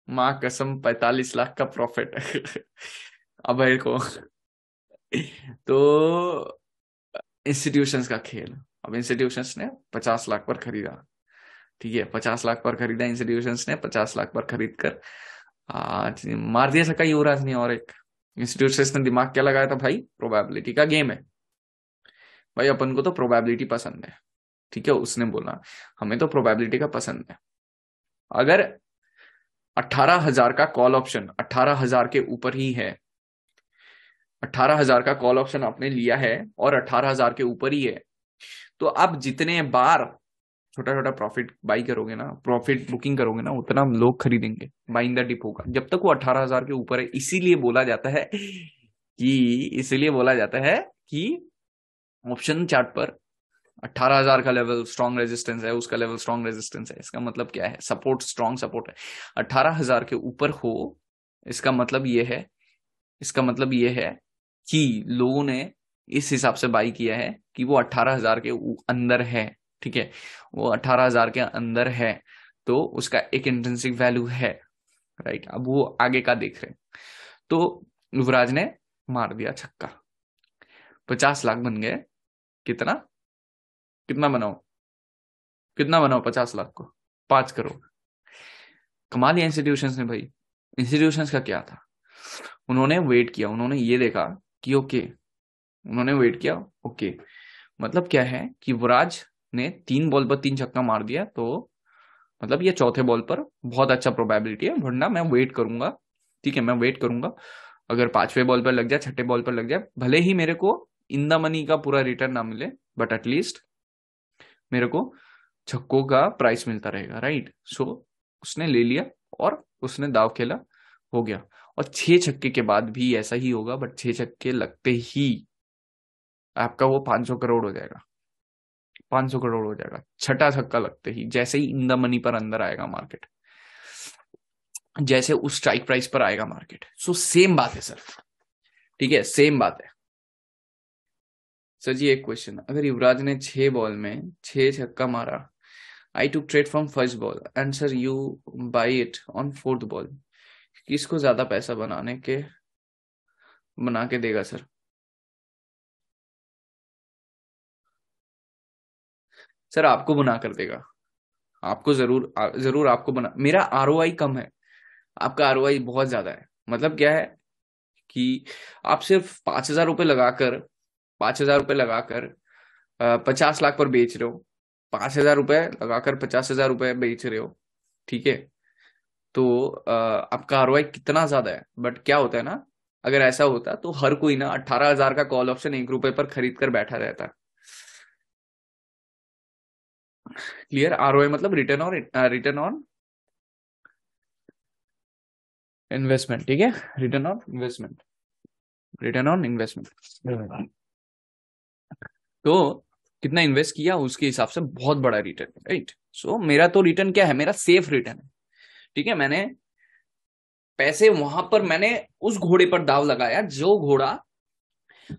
माँ कसम 45 लाख का प्रॉफिट अब है को तो इंस्टीट्यूशंस का खेल। अब इंस्टीट्यूशंस ने 50 लाख पर खरीदा। ठीक है, 50 लाख पर खरीदा इंस्टीट्यूशंस ने, 50 लाख पर खरीद कर आज मार दिया सका युवराज ने। और एक इंस्टीट्यूशंस ने दिमाग क्या लगाया था भाई, प्रोबेबिलिटी का गेम है भाई, अपन को तो प्रोबेबिलिटी पसंद है। ठीक है, उसने बोला हमें तो प्रोबेबिलिटी का पसंद है। अगर 18,000 का कॉल ऑप्शन 18,000 के ऊपर ही है, 18,000 का कॉल ऑप्शन आपने लिया है और 18,000 के ऊपर ही है, तो आप जितने बार छोटा छोटा प्रॉफिट बाई करोगे ना, प्रॉफिट बुकिंग करोगे ना, उतना लोग खरीदेंगे, बाइंग द डिप होगा जब तक वो 18,000 के ऊपर है। इसीलिए बोला जाता है कि ऑप्शन चार्ट पर 18,000 का लेवल स्ट्रॉन्ग रेजिस्टेंस है, उसका लेवल स्ट्रॉन्ग रेजिस्टेंस है। इसका मतलब क्या है, सपोर्ट, स्ट्रॉन्ग सपोर्ट है। 18,000 के ऊपर हो, इसका मतलब ये है, इसका मतलब ये है कि लोगों ने इस हिसाब से बाई किया है कि वो 18,000 के अंदर है। ठीक है, वो 18,000 के अंदर है, तो उसका एक इंट्रिंसिक वैल्यू है। राइट, अब वो आगे का देख रहे हैं। तो युवराज ने मार दिया छक्का, 50 लाख बन गए। कितना, कितना बनाओ, कितना बनाओ 50 लाख को, 5 करोड़। कमा लिया इंस्टीट्यूशंस ने भाई। इंस्टीट्यूशंस का क्या था, उन्होंने वेट किया, उन्होंने ये देखा कि ओके, उन्होंने वेट किया, ओके, मतलब क्या है कि युवराज ने 3 बॉल पर 3 छक्का मार दिया, तो मतलब ये चौथे बॉल पर बहुत अच्छा प्रोबेबिलिटी है, वरना मैं वेट करूंगा। ठीक है, मैं वेट करूंगा, अगर 5वें बॉल पर लग जाए, 6ठे बॉल पर लग जाए, भले ही मेरे को इन द मनी का पूरा रिटर्न ना मिले, बट एटलीस्ट मेरे को छक्कों का प्राइस मिलता रहेगा। राइट, सो उसने ले लिया और उसने दाव खेला, हो गया। और 6 छक्के के बाद भी ऐसा ही होगा, बट 6 छक्के लगते ही आपका वो 500 करोड़ हो जाएगा, 500 करोड़ हो जाएगा 6ठा छक्का लगते ही, जैसे ही इन द मनी पर अंदर आएगा मार्केट, जैसे उस स्ट्राइक प्राइस पर आएगा मार्केट। सो सेम बात है सर। ठीक है, सेम बात है सर जी। एक क्वेश्चन, अगर युवराज ने 6 बॉल में 6 छक्का मारा, I took trade from first ball and sir you buy it on fourth ball, किसको ज्यादा पैसा बना के देगा सर? सर आपको बना कर देगा, आपको जरूर जरूर आपको बना। मेरा आरओआई कम है, आपका आरओआई बहुत ज्यादा है। मतलब क्या है कि आप सिर्फ 5,000 रुपये लगाकर, 5,000 रुपये लगाकर 50 लाख पर बेच रहे हो, 5,000 रुपये लगाकर 50,000 रुपये बेच रहे हो। ठीक है, तो आपका आरओआई कितना ज्यादा है। बट क्या होता है ना, अगर ऐसा होता तो हर कोई ना 18,000 का कॉल ऑप्शन 1 रुपए पर खरीद कर बैठा रहता। क्लियर, आरओआई मतलब रिटर्न ऑन इन्वेस्टमेंट। ठीक है, return on investment, return on investment. तो कितना इन्वेस्ट किया उसके हिसाब से बहुत बड़ा रिटर्न। राइट, सो मेरा तो रिटर्न क्या है, मेरा सेफ रिटर्न है। ठीक है, मैंने पैसे वहां पर, मैंने उस घोड़े पर दाव लगाया जो घोड़ा,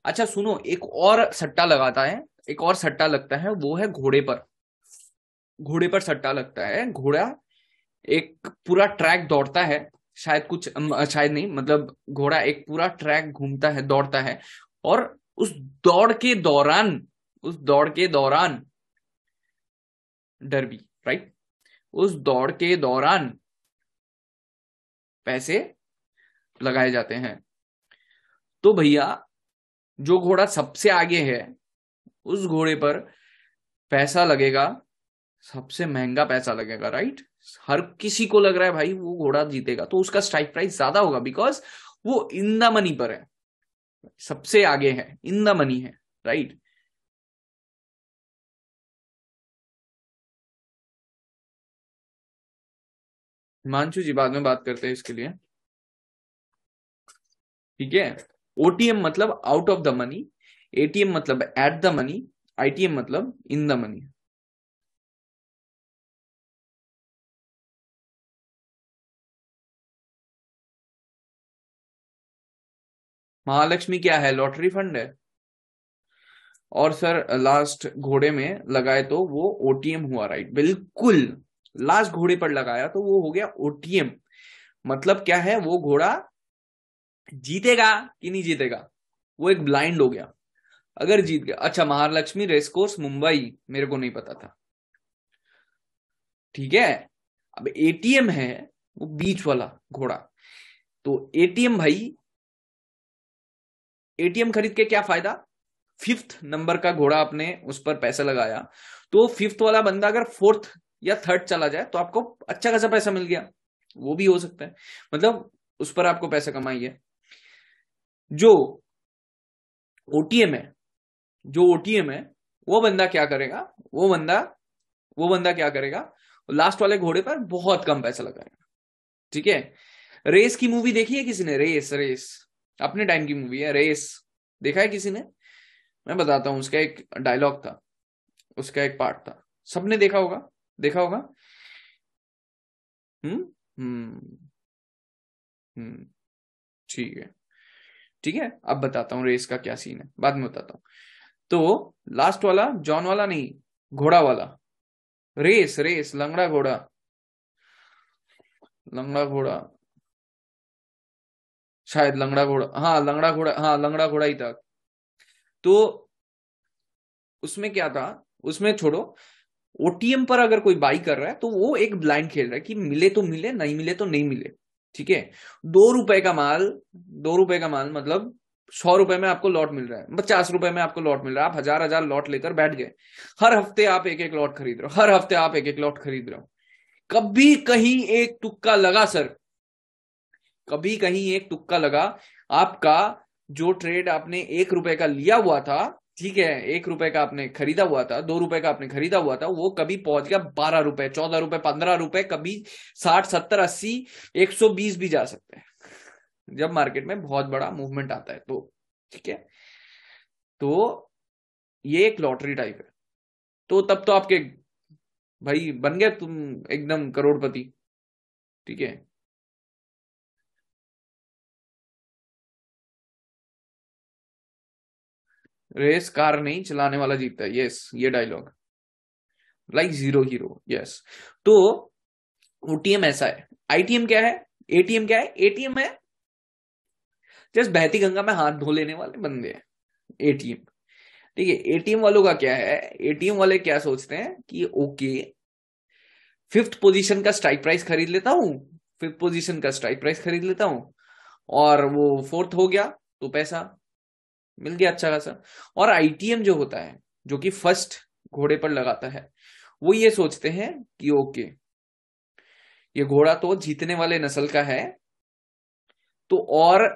अच्छा सुनो, एक और सट्टा लगाता है, एक और सट्टा लगता है, वो है घोड़े पर। घोड़े पर सट्टा लगता है, घोड़ा एक पूरा ट्रैक दौड़ता है, शायद कुछ शायद नहीं, मतलब घोड़ा एक पूरा ट्रैक घूमता है, दौड़ता है, और उस दौड़ के दौरान, उस दौड़ के दौरान डर भी, राइट, उस दौड़ के दौरान पैसे लगाए जाते हैं। तो भैया जो घोड़ा सबसे आगे है, उस घोड़े पर पैसा लगेगा, सबसे महंगा पैसा लगेगा। राइट, हर किसी को लग रहा है भाई वो घोड़ा जीतेगा, तो उसका स्ट्राइक प्राइस ज्यादा होगा, बिकॉज वो इन द मनी पर है, सबसे आगे है, इन द मनी है। राइट, हिमांशु जी बाद में बात करते हैं इसके लिए। ठीक है, ओटीएम मतलब out of the money, ATM मतलब एट द मनी, आईटीएम मतलब इन द मनी। महालक्ष्मी क्या है? लॉटरी फंड है। और सर लास्ट घोड़े में लगाए तो वो ओटीएम हुआ, राइट, बिल्कुल। लास्ट घोड़े पर लगाया तो वो हो गया ओटीएम। मतलब क्या है, वो घोड़ा जीतेगा कि नहीं जीतेगा, वो एक ब्लाइंड हो गया। अगर जीत गया, अच्छा महालक्ष्मी रेसकोर्स मुंबई, मेरे को नहीं पता था, ठीक है। अब एटीएम है वो बीच वाला घोड़ा। तो एटीएम भाई, एटीएम खरीद के क्या फायदा? फिफ्थ नंबर का घोड़ा आपने उस पर पैसा लगाया, तो फिफ्थ वाला बंदा अगर फोर्थ या थर्ड चला जाए तो आपको अच्छा खासा पैसा मिल गया, वो भी हो सकता है। मतलब उस पर आपको पैसा कमाई है। जो ओटीएम है, जो ओटीएम है, वो बंदा क्या करेगा, वो बंदा क्या करेगा, लास्ट वाले घोड़े पर बहुत कम पैसा लगाएगा, ठीक है। रेस की मूवी देखी है किसी ने? रेस, रेस अपने टाइम की मूवी है रेस, देखा है किसी ने? मैं बताता हूं, उसका एक डायलॉग था, उसका एक पार्ट था, सबने देखा होगा, देखा होगा। हम्म हम्म हम्म ठीक है, ठीक है। अब बताता हूँ रेस का क्या सीन है, बाद में बताता हूँ। तो लास्ट वाला, जॉन वाला नहीं, घोड़ा वाला, रेस, रेस लंगड़ा घोड़ा, लंगड़ा घोड़ा, शायद लंगड़ा घोड़ा, हाँ लंगड़ा घोड़ा, हाँ लंगड़ा घोड़ा ही था। तो उसमें क्या था, उसमें छोड़ो, ओटीएम पर अगर कोई बाई कर रहा है तो वो एक ब्लाइंड खेल रहा है कि मिले तो मिले, नहीं मिले तो नहीं मिले, ठीक है। 2 रुपए का माल, 2 रुपए का माल मतलब 100 रुपए में आपको लॉट मिल रहा है, 50 रुपए में आपको लॉट मिल रहा है, आप हजार हजार लॉट लेकर बैठ गए। हर हफ्ते आप एक एक लॉट खरीद रहे हो, हर हफ्ते आप एक एक लॉट खरीद रहे हो। कभी कहीं एक तुक्का लगा सर, कभी कहीं एक तुक्का लगा, आपका जो ट्रेड आपने 1 रुपए का लिया हुआ था, ठीक है, 1 रुपए का आपने खरीदा हुआ था, 2 रुपए का आपने खरीदा हुआ था, वो कभी पहुंच गया 12 रुपए, 14 रुपए, 15 रुपए, कभी 60, 70, 80, 120 भी जा सकते हैं जब मार्केट में बहुत बड़ा मूवमेंट आता है तो, ठीक है। तो ये एक लॉटरी टाइप है। तो तब तो आपके भाई बन गए तुम एकदम करोड़पति, ठीक है। रेस कार नहीं, चलाने वाला जीतता है, यस, ये dialogue, like zero hero, yes. तो ओटीएम ऐसा है, आईटीएम क्या है, एटीएम क्या है? एटीएम है जस्ट बहती गंगा में हाथ धो लेने वाले बंदे हैं, एटीएम, ठीक है। एटीएम वालों का क्या है, एटीएम वाले क्या सोचते हैं कि ओके, फिफ्थ पोजीशन का स्ट्राइक प्राइस खरीद लेता हूं, फिफ्थ पोजीशन का स्ट्राइक प्राइस खरीद लेता हूं, और वो फोर्थ हो गया तो पैसा मिल गया अच्छा खासा। और आईटीएम जो होता है, जो कि फर्स्ट घोड़े पर लगाता है, वो ये सोचते हैं कि ओके, ये घोड़ा तो जीतने वाले नस्ल का है, तो और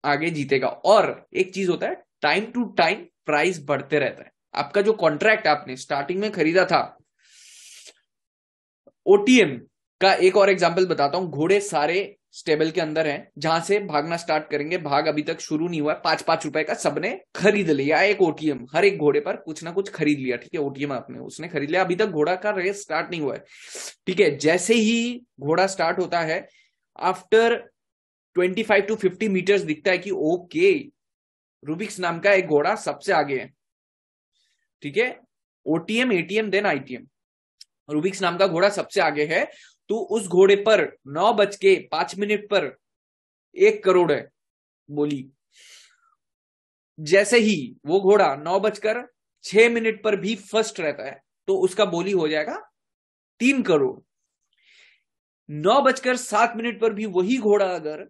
आगे जीतेगा। और एक चीज होता है, टाइम टू टाइम प्राइस बढ़ते रहता है। आपका जो कॉन्ट्रैक्ट आपने स्टार्टिंग में खरीदा था, ओटीएम का एक और एग्जांपल बताता हूं। घोड़े सारे स्टेबल के अंदर हैं, जहां से भागना स्टार्ट करेंगे, भाग अभी तक शुरू नहीं हुआ है, 5-5 रुपए का सबने खरीद लिया एक ओटीएम, हर एक घोड़े पर कुछ ना कुछ खरीद लिया, ठीक है। ओटीएम आपने, उसने खरीद लिया, अभी तक घोड़ा का रेस स्टार्ट नहीं हुआ है, ठीक है। जैसे ही घोड़ा स्टार्ट होता है, आफ्टर 25 to 50 मीटर्स दिखता है कि ओके, रूबिक्स नाम का एक घोड़ा सबसे आगे है, ठीक है। OTM, ATM, then ITM, Rubix नाम का घोड़ा सबसे आगे है। तो उस घोड़े पर 9:05 पर 1 करोड़ है बोली। जैसे ही वो घोड़ा 9:06 पर भी फर्स्ट रहता है, तो उसका बोली हो जाएगा 3 करोड़। 9:07 पर भी वही घोड़ा अगर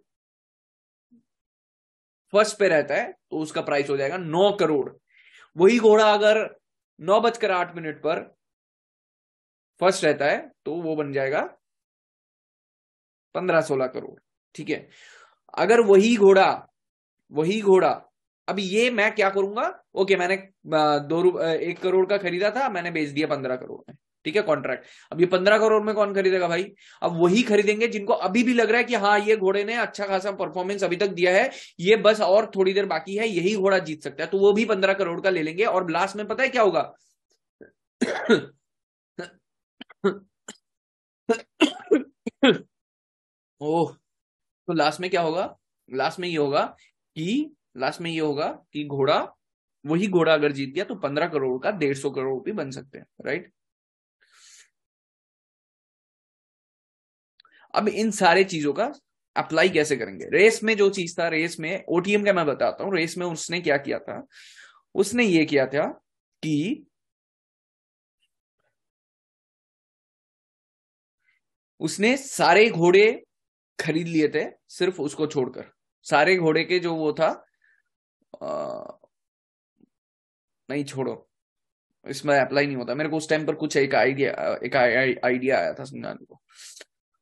फर्स्ट पे रहता है, तो उसका प्राइस हो जाएगा 9 करोड़। वही घोड़ा अगर 9:08 पर फर्स्ट रहता है, तो वो बन जाएगा 15-16 करोड़, ठीक है। अगर वही घोड़ा अभी ये मैं क्या करूंगा, ओके मैंने 1 करोड़ का खरीदा था, मैंने बेच दिया 15 करोड़ में, ठीक है, कॉन्ट्रैक्ट। अब ये 15 करोड़ में कौन खरीदेगा भाई? अब वही खरीदेंगे जिनको अभी भी लग रहा है कि हाँ ये घोड़े ने अच्छा खासा परफॉर्मेंस अभी तक दिया है, ये बस और थोड़ी देर बाकी है, यही घोड़ा जीत सकता है, तो वो भी 15 करोड़ का ले लेंगे। और लास्ट में पता है क्या होगा? ओह, तो लास्ट में क्या होगा? लास्ट में ये होगा कि घोड़ा, वही घोड़ा अगर जीत गया तो 15 करोड़ का 150 करोड़ भी बन सकते हैं, राइट? अब इन सारे चीजों का अप्लाई कैसे करेंगे? रेस में जो चीज था, रेस में ओटीएम का मैं बताता हूं। रेस में उसने क्या किया था? उसने ये किया था कि उसने सारे घोड़े खरीद लिए थे, सिर्फ उसको छोड़कर। सारे घोड़े के जो वो था, नहीं छोड़ो, इसमें अप्लाई नहीं होता। मेरे को उस टाइम पर कुछ एक आइडिया आया था समझाने को।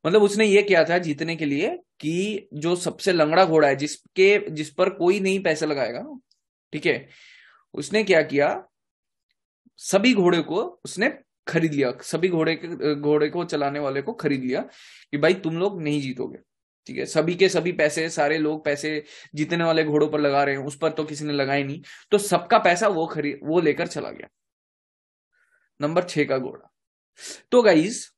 मतलब उसने ये किया था जीतने के लिए कि जो सबसे लंगड़ा घोड़ा है, जिस पर कोई नहीं पैसे लगाएगा, ठीक है, उसने क्या किया, सभी घोड़े को उसने खरीद लिया। सभी घोड़े को चलाने वाले को खरीद लिया कि भाई तुम लोग नहीं जीतोगे, ठीक है। सभी के सभी पैसे, सारे लोग पैसे जीतने वाले घोड़ों पर लगा रहे हैं, उस पर तो किसी ने लगाया नहीं, तो सबका पैसा वो लेकर चला गया। नंबर 6 का घोड़ा। तो गाइज,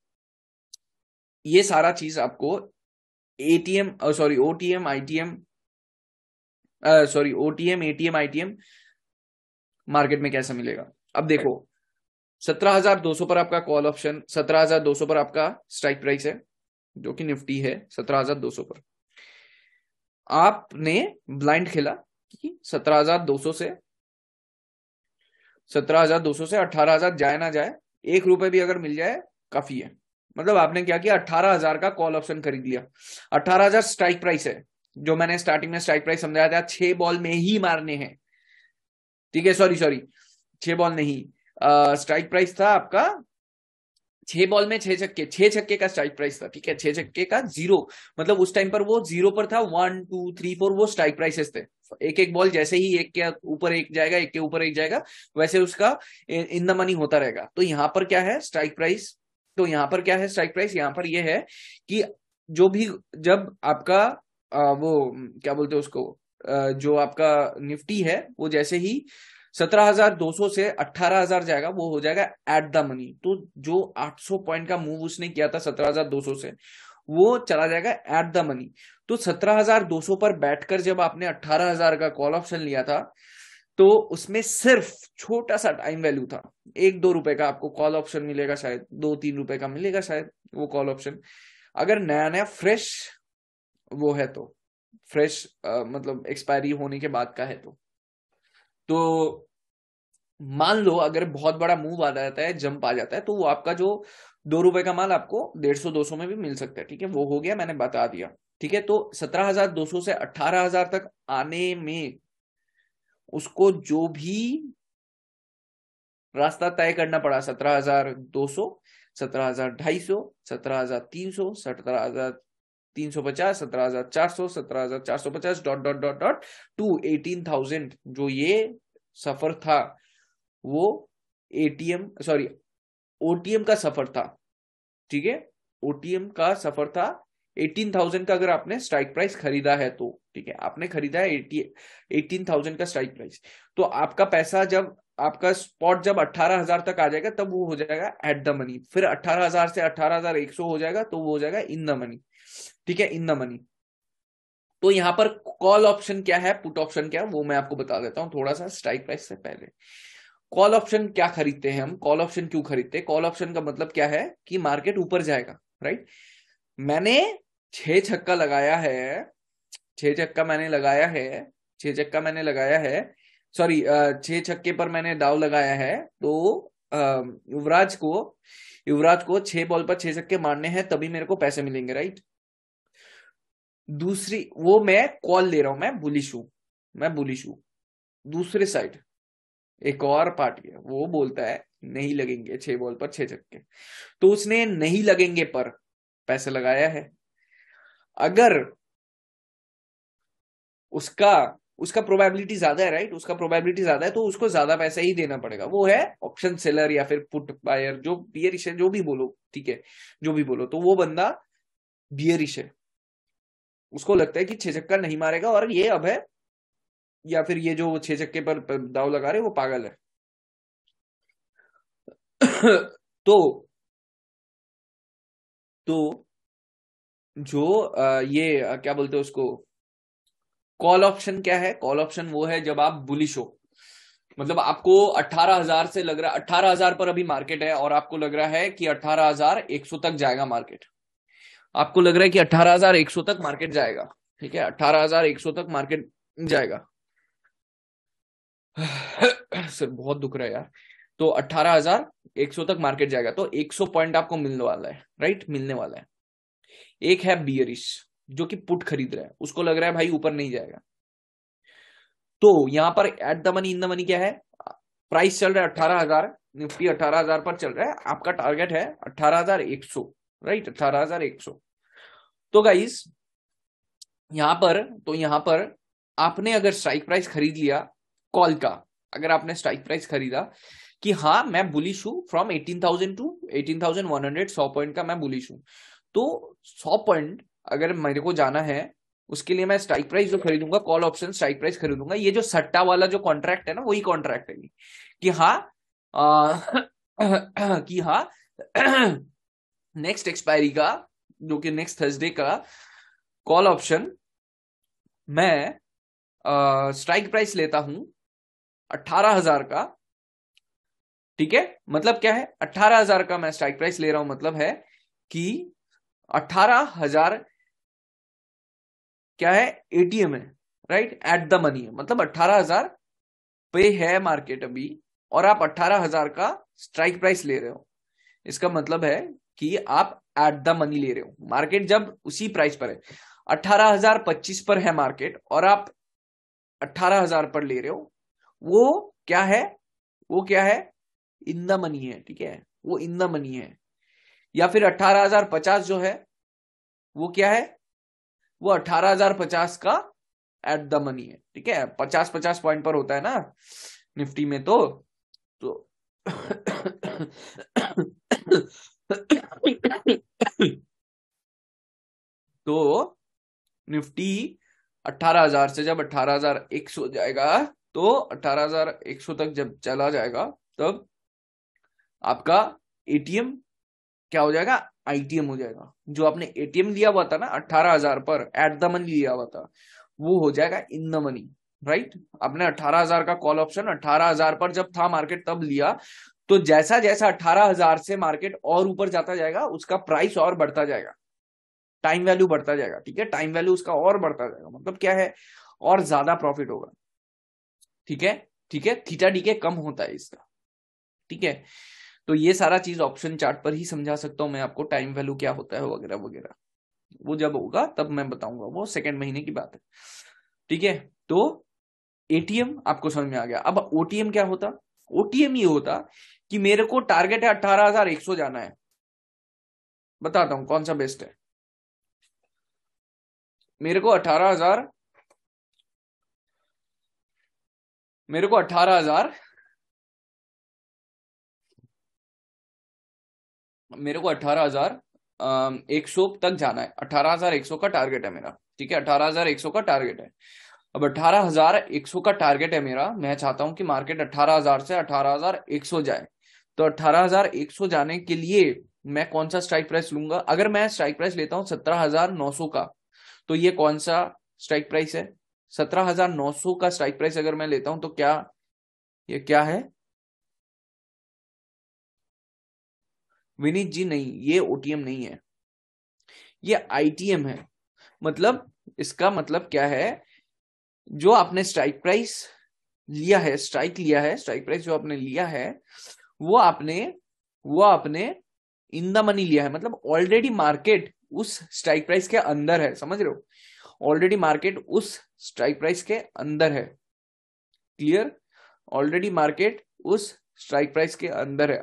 ये सारा चीज आपको ATM sorry OTM ITM sorry OTM ATM ITM market में कैसे मिलेगा? अब देखो, 17,200 पर आपका कॉल ऑप्शन, 17,200 पर आपका स्ट्राइक प्राइस है, जो कि निफ्टी है 17,200 पर। आपने ब्लाइंड खेला कि 17,200 से 18,000 जाए ना जाए, 1 रुपए भी अगर मिल जाए काफी है। मतलब आपने क्या किया, 18,000 का कॉल ऑप्शन खरीद लिया। 18,000 स्ट्राइक प्राइस है, जो मैंने स्टार्टिंग में स्ट्राइक प्राइस समझाया था, 6 बॉल में ही मारने हैं, ठीक है। सॉरी सॉरी, 6 बॉल नहीं, स्ट्राइक प्राइस था आपका 6 बॉल में 6 छक्के, 6 छक्के का स्ट्राइक प्राइस था, ठीक है। 6 छक्के का जीरो, मतलब उस टाइम पर वो जीरो पर था। 1 2 3 4 वो स्ट्राइक प्राइसेस थे। एक एक बॉल जैसे ही एक के ऊपर एक जाएगा, एक के ऊपर एक जाएगा, वैसे उसका इन द मनी होता रहेगा। तो यहाँ पर क्या है स्ट्राइक प्राइस? तो यहाँ पर क्या है स्ट्राइक प्राइस? यहाँ पर यह है कि जो भी, जब आपका वो क्या बोलते हैं उसको, जो आपका निफ्टी है, वो जैसे ही 17,200 से 18,000 जाएगा, वो हो जाएगा एट द मनी। तो जो 800 पॉइंट का मूव उसने किया था 17,200 से, वो चला जाएगा एट द मनी। तो 17,200 पर बैठकर जब आपने 18,000 का कॉल ऑप्शन लिया था, तो उसमें सिर्फ छोटा सा टाइम वैल्यू था, 1-2 रुपए का आपको कॉल ऑप्शन मिलेगा, शायद 2-3 रुपए का मिलेगा शायद वो कॉल ऑप्शन, अगर नया नया फ्रेश वो है तो, फ्रेश मतलब एक्सपायरी होने के बाद का है तो मान लो अगर बहुत बड़ा मूव आ जाता है, जंप आ जाता है, तो वो आपका जो 2 रुपए का माल आपको 150-200 में भी मिल सकता है, ठीक है। वो हो गया, मैंने बता दिया, ठीक है। तो 17,200 से 18,000 तक आने में उसको जो भी रास्ता तय करना पड़ा, 17,200, 17,250, 17,300, 17,350, 17,400, 17,450, dot dot dot dot to 18,000, जो ये सफर था, वो ओटीएम का सफर था, ठीक है। ओटीएम का सफर था 18,000 का, अगर आपने स्ट्राइक प्राइस खरीदा है तो, ठीक है। आपने खरीदा है 18,000 का स्ट्राइक प्राइस, तो आपका पैसा जब, आपका स्पॉट जब 18,000 तक आ जाएगा, तब वो हो जाएगा एट द मनी। फिर 18,000 से 18,100 हो जाएगा, तो वो हो जाएगा इन द मनी, ठीक है, इन द मनी। तो यहां पर कॉल ऑप्शन क्या है, पुट ऑप्शन क्या है, वो मैं आपको बता देता हूं थोड़ा सा स्ट्राइक प्राइस से पहले। कॉल ऑप्शन क्या खरीदते हैं हम? कॉल ऑप्शन क्यों खरीदते हैं? कॉल ऑप्शन का मतलब क्या है कि मार्केट ऊपर जाएगा, राइट। मैंने 6 छक्का लगाया है, 6 छक्का मैंने लगाया है, 6 छक्का मैंने लगाया है, सॉरी 6 छक्के पर मैंने दाव लगाया है। तो युवराज को 6 बॉल पर 6 छक्के मारने हैं, तभी मेरे को पैसे मिलेंगे, राइट। दूसरी, वो मैं कॉल ले रहा हूं, मैं बुलिश हूं। दूसरे साइड एक और पार्टी है, वो बोलता है नहीं लगेंगे 6 बॉल पर 6 छक्के, तो उसने नहीं लगेंगे पर पैसे लगाया है। अगर उसका उसका प्रोबेबिलिटी ज्यादा है, राइट, उसका प्रोबेबिलिटी ज्यादा है, तो उसको ज्यादा पैसा ही देना पड़ेगा। वो है ऑप्शन सेलर या फिर पुट बायर, जो बियरिश है, जो भी बोलो, ठीक है, जो भी बोलो, तो वो बंदा बियरिश है, उसको लगता है कि 6 चक्का नहीं मारेगा और ये अब है, या फिर ये जो 6 चक्के पर दाव लगा रहे वो पागल है। तो तो जो ये क्या बोलते हैं उसको, कॉल ऑप्शन क्या है? कॉल ऑप्शन वो है जब आप बुलिश हो, मतलब आपको 18,000 से लग रहा है, 18,000 पर अभी मार्केट है और आपको लग रहा है कि 18,100 तक जाएगा मार्केट, आपको लग रहा है कि 18,100 तक मार्केट जाएगा, ठीक है, 18,100 तक मार्केट जाएगा। सर बहुत दुख रहा है यार। तो 18,100 तक मार्केट जाएगा, तो 100 पॉइंट आपको मिलने वाला है, राइट, मिलने वाला है। एक है बियरिश जो कि पुट खरीद रहा है, उसको लग रहा है भाई ऊपर नहीं जाएगा। तो यहां पर at the money in the money क्या है, प्राइस चल रहा है 18,000, निफ्टी 18,000 पर चल रहा है, आपका टारगेट है 18,100, राइट, 18,100। तो गाइस यहां पर आपने अगर स्ट्राइक प्राइस खरीद लिया कॉल का, अगर आपने स्ट्राइक प्राइस खरीदा कि हाँ मैं बुलिश हूं फ्रॉम 18,000 टू 18,100, 100 पॉइंट का मैं बुलिश हूं, तो 100 पॉइंट अगर मेरे को जाना है, उसके लिए मैं स्ट्राइक प्राइस जो खरीदूंगा, कॉल ऑप्शन स्ट्राइक प्राइस खरीदूंगा, ये जो सट्टा वाला जो कॉन्ट्रैक्ट है ना, वही कॉन्ट्रैक्ट है कि हाँ कि हाँ नेक्स्ट एक्सपायरी का, जो कि नेक्स्ट थर्सडे का कॉल ऑप्शन, मैं स्ट्राइक प्राइस लेता हूं 18,000 का, ठीक है, मतलब क्या है, 18,000 का मैं स्ट्राइक प्राइस ले रहा हूं, मतलब है कि 18,000 क्या है, एटीएम है, राइट, एट द मनी है, मतलब 18,000 पे है मार्केट अभी, और आप 18,000 का स्ट्राइक प्राइस ले रहे हो, इसका मतलब है कि आप एट द मनी ले रहे हो, मार्केट जब उसी प्राइस पर है, 18,025 पर है मार्केट और आप 18,000 पर ले रहे हो, वो क्या है, वो क्या है, इन द मनी है, ठीक है, वो इन द मनी है। या फिर 18,050 जो है वो क्या है, वो 18,050 का एट द मनी है, ठीक है, 50-50 पॉइंट पर होता है ना निफ्टी में, तो तो निफ्टी 18,000 से जब 18,100 जाएगा, तो 18,100 तक जब चला जाएगा, तब आपका एटीएम क्या हो जाएगा, आईटीएम हो जाएगा। जो आपने एटीएम लिया हुआ था ना 18,000 पर एट द मनी लिया हुआ था, वो हो जाएगा इन द मनी, राइट। आपने 18,000 का कॉल ऑप्शन 18,000 पर जब था मार्केट तब लिया, तो जैसा जैसा 18,000 से मार्केट और ऊपर जाता जाएगा, उसका प्राइस और बढ़ता जाएगा, टाइम वैल्यू बढ़ता जाएगा, ठीक है, टाइम वैल्यू उसका और बढ़ता जाएगा, मतलब क्या है, और ज्यादा प्रॉफिट होगा, ठीक है, ठीक है, थीटा डी के कम होता है इसका, ठीक है। तो ये सारा चीज ऑप्शन चार्ट पर ही समझा सकता हूं मैं आपको, टाइम वैल्यू क्या होता है वगैरह वगैरह, वो जब होगा तब मैं बताऊंगा, वो सेकंड महीने की बात है, ठीक है। तो एटीएम आपको समझ में आ गया। अब ओटीएम क्या होता, ओटीएम ये होता कि मेरे को टारगेट है 18,100 जाना है, बताता हूं कौन सा बेस्ट है। मेरे को 18,000 मेरे को 18,000 मेरे को 18,100 तक जाना है, 18,100 का टारगेट है मेरा, ठीक है, 18,100 का टारगेट है। अब 18,100 का टारगेट है मेरा, मैं चाहता हूं कि मार्केट 18,000 से 18,100 जाए, तो 18,100 जाने के लिए मैं कौन सा स्ट्राइक प्राइस लूंगा? अगर मैं स्ट्राइक प्राइस लेता हूं 17,900 का, तो ये कौन सा स्ट्राइक प्राइस है? 17,900 का स्ट्राइक प्राइस अगर मैं लेता हूं तो क्या, ये क्या है विनीत जी? नहीं, ये ओटीएम नहीं है, ये आईटीएम है। मतलब इसका मतलब क्या है, जो आपने स्ट्राइक प्राइस लिया है, स्ट्राइक लिया है, स्ट्राइक प्राइस जो आपने लिया है, वो आपने इन द मनी लिया है, मतलब ऑलरेडी मार्केट उस स्ट्राइक प्राइस के अंदर है, समझ रहे हो, ऑलरेडी मार्केट उस स्ट्राइक प्राइस के अंदर है, क्लियर, ऑलरेडी मार्केट उस स्ट्राइक प्राइस के अंदर है।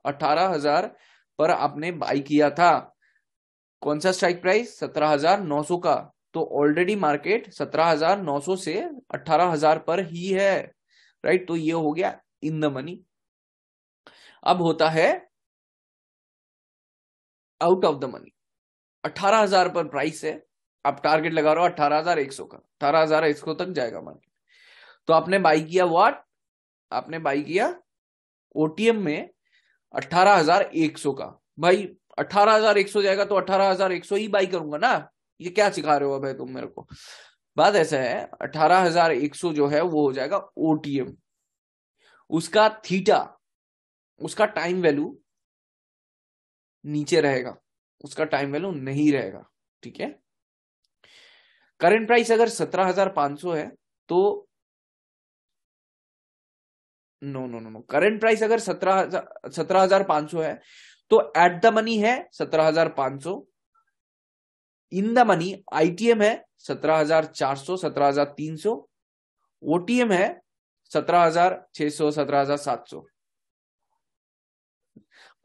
18,000 पर आपने बाई किया था, कौन सा स्ट्राइक प्राइस? 17,900 का, तो ऑलरेडी मार्केट 17,900 से 18,000 पर ही है, राइट। तो ये हो गया इन द मनी। अब होता है आउट ऑफ द मनी। 18,000 पर प्राइस है, आप टारगेट लगा रहे हो 18,100 का, 18,100 तक जाएगा मार्केट। तो आपने बाई किया व्हाट, आपने बाई किया ओटीएम में 18,100 का। भाई 18,100 जाएगा तो 18,100 ही बाई करूंगा ना, ये क्या सिखा रहे हो भाई तुम मेरे को। बात ऐसा है, 18,100 जो है वो हो जाएगा ओटीएम, उसका थीटा, उसका टाइम वैल्यू नीचे रहेगा, उसका टाइम वैल्यू नहीं रहेगा, ठीक है। करंट प्राइस अगर 17,500 है तो no no no no, current price अगर 17,500 है तो एट द मनी है 17,500, इन द मनी आईटीएम है 17,400 17,300, ओटीएम है 17,600 17,700।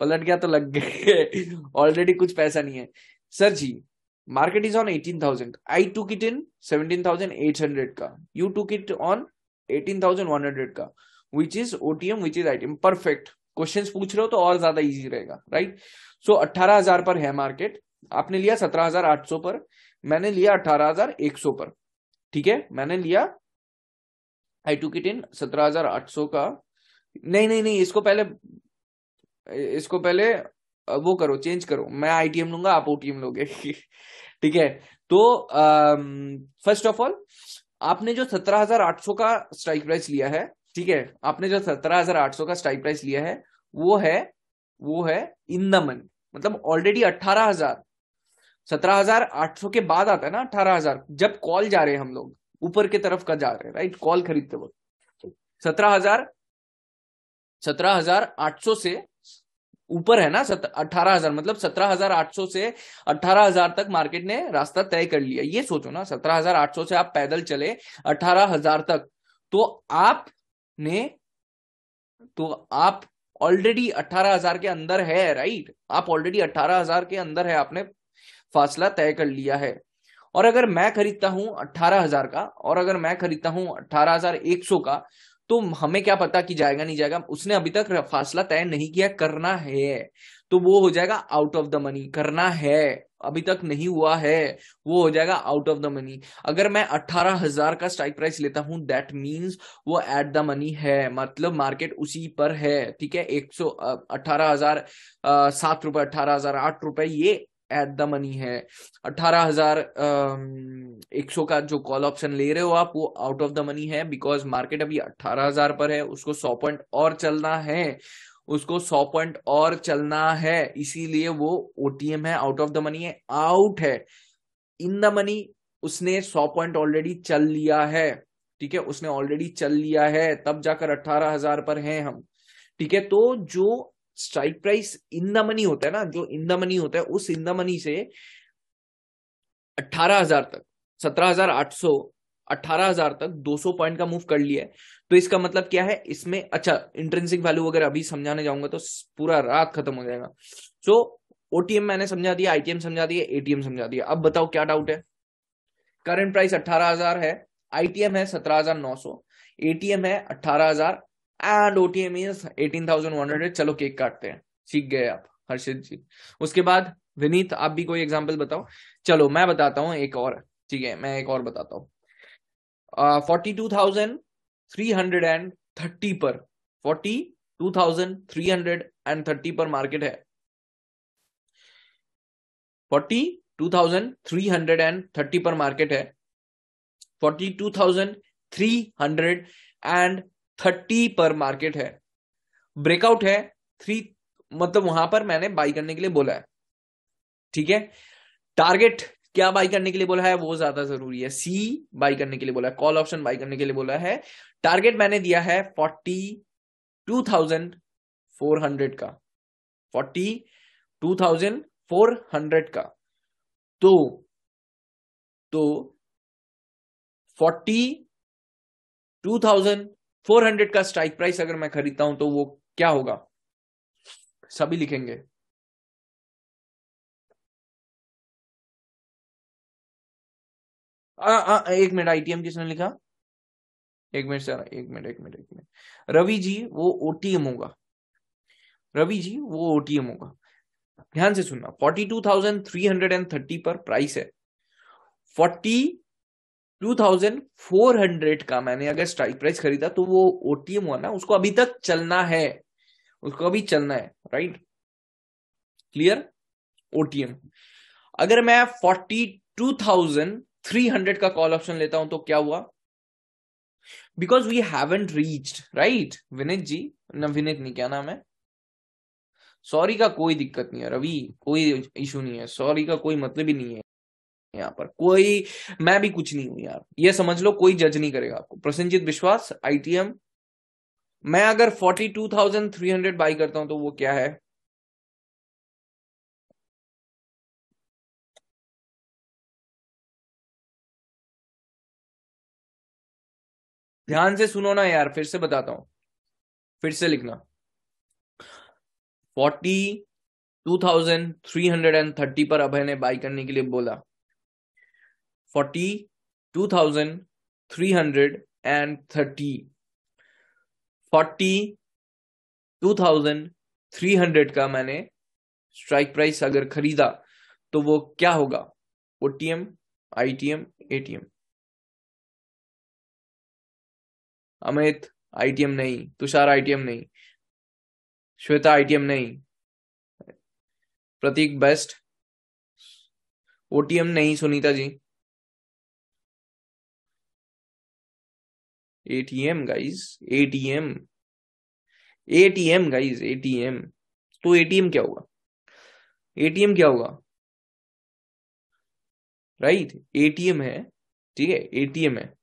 पलट गया तो लग गए ऑलरेडी कुछ पैसा नहीं है sir ji. Market is on 18,000, I took it in 17,800 का, यू टुक इट ऑन 18,100 का, which is OTM which is ITM. Perfect, questions पूछ रहे हो तो और ज्यादा इजी रहेगा, राइट। सो 18,000 पर है मार्केट, आपने लिया 17,800 पर, मैंने लिया 18,100 पर, ठीक है। मैंने लिया आई टुक इट इन 17,800 का, नहीं नहीं नहीं, इसको पहले वो करो, चेंज करो, मैं आईटीएम लूंगा आप ओटीएम लोगे ठीक है। तो फर्स्ट ऑफ ऑल आपने जो 17,800 का स्ट्राइक प्राइस लिया है, ठीक है, आपने जो 17,800 का स्ट्राइक प्राइस लिया है वो है इन द मनी, मतलब ऑलरेडी 18,000, 17,800 के बाद आता है ना 18,000, जब कॉल जा रहे हैं हम लोग ऊपर की तरफ का जा रहे हैं, राइट, कॉल खरीदते वक्त 17,800 से ऊपर है ना 18,000, मतलब 17,800 से 18,000 तक मार्केट ने रास्ता तय कर लिया। ये सोचो ना, 17,800 से आप पैदल चले 18,000 तक, तो आप ऑलरेडी 18,000 के अंदर है, राइट, आप ऑलरेडी 18,000 के अंदर है, आपने फासला तय कर लिया है। और अगर मैं खरीदता हूं 18,000 का, और अगर मैं खरीदता हूं 18,100 का, तो हमें क्या पता कि जाएगा नहीं जाएगा, उसने अभी तक फासला तय नहीं किया, करना है, तो वो हो जाएगा आउट ऑफ द मनी। करना है, अभी तक नहीं हुआ है, वो हो जाएगा आउट ऑफ द मनी। अगर मैं 18,000 का स्ट्राइक प्राइस लेता हूं, दैट मीन्स वो एट द मनी है, मतलब मार्केट उसी पर है, ठीक है। 18,007 रुपए, 18,008 रुपए, ये एट द मनी है। 18,100 का जो कॉल ऑप्शन ले रहे हो आप, वो आउट ऑफ द मनी है, बिकॉज मार्केट अभी 18,000 पर है, उसको 100 पॉइंट और चलना है, उसको 100 पॉइंट और चलना है, इसीलिए वो ओटीएम है, आउट ऑफ द मनी है, आउट है। इन द मनी उसने 100 पॉइंट ऑलरेडी चल लिया है, ठीक है, उसने ऑलरेडी चल लिया है, तब जाकर 18,000 पर हैं हम, ठीक है। तो जो strike price in the money होता है ना, जो इन द मनी होता है, उस इन द मनी से 18,000 तक, 17,800, 18,000 तक 200 पॉइंट का मूव कर लिया है। तो इसका मतलब क्या है इसमें, अच्छा इंट्रिंसिक वैल्यू वगैरह अभी समझाने जाऊंगा तो पूरा रात खत्म हो जाएगा। सो ओटीएम मैंने समझा दिया, आईटीएम समझा दिया, एटीएम समझा दिया। अब बताओ क्या डाउट है। करंट प्राइस 18,000 है, आईटीएम है 17,900, एटीएम है 18,000 एंड ओटीएम इज 18,100। चलो केक काटते हैं, सीख गए आप हर्षित जी। उसके बाद विनीत आप भी कोई एग्जांपल बताओ। चलो मैं बताता हूं एक और, ठीक है, मैं एक और बताता हूं। 42,330 पर, 42,330 पर मार्केट है, 42,330 पर मार्केट है, 42,330 पर मार्केट है, ब्रेकआउट है 3, मतलब वहां पर मैंने बाई करने के लिए बोला है, ठीक है। टारगेट क्या बाई करने के लिए बोला है वो ज्यादा जरूरी है, सी बाई करने के लिए बोला है, कॉल ऑप्शन बाई करने के लिए बोला है। टारगेट मैंने दिया है 42,400 का, 42,400 का। तो 42,400 का स्ट्राइक प्राइस अगर मैं खरीदता हूं तो वो क्या होगा, सभी लिखेंगे। एक मिनट, आईटीएम किसने लिखा? एक मिनट सर, एक मिनट एक मिनट एक मिनट। रवि जी वो ओटीएम होगा, रवि जी वो ओटीएम होगा। ध्यान से सुनना, 42,330 पर प्राइस है। 42,400 का मैंने अगर स्ट्राइक प्राइस खरीदा तो वो ओटीएम हुआ ना, उसको अभी तक चलना है, उसको अभी चलना है, राइट? क्लियर? ओटीएम। अगर मैं 42,300 का कॉल ऑप्शन लेता हूं तो क्या हुआ? Because we haven't reached, right Vineet ji? ना विनीत नहीं, क्या नाम है? सॉरी का कोई दिक्कत नहीं है रवि, कोई इशू नहीं है, सॉरी का कोई मतलब ही नहीं है यहाँ पर कोई। मैं भी कुछ नहीं हूं यार, ये समझ लो, कोई जज नहीं करेगा आपको। प्रसन्नजीत विश्वास, आईटीएम। मैं अगर 42,300 बाई करता हूं तो वो क्या है? ध्यान से सुनो ना यार, फिर से बताता हूं, फिर से लिखना। 42,330 पर अभय ने बाई करने के लिए बोला। 42,330, 42,300 का मैंने स्ट्राइक प्राइस अगर खरीदा तो वो क्या होगा? OTM, ITM, ATM? Amit ITM नहीं, तुषार आईटीएम नहीं, श्वेता आईटीएम नहीं, प्रतीक बेस्ट ओटीएम नहीं, Sunita ji ATM guys, ATM, ATM guys, ATM. तो एटीएम क्या होगा? एटीएम क्या होगा? राइट, एटीएम है, ठीक है, एटीएम है।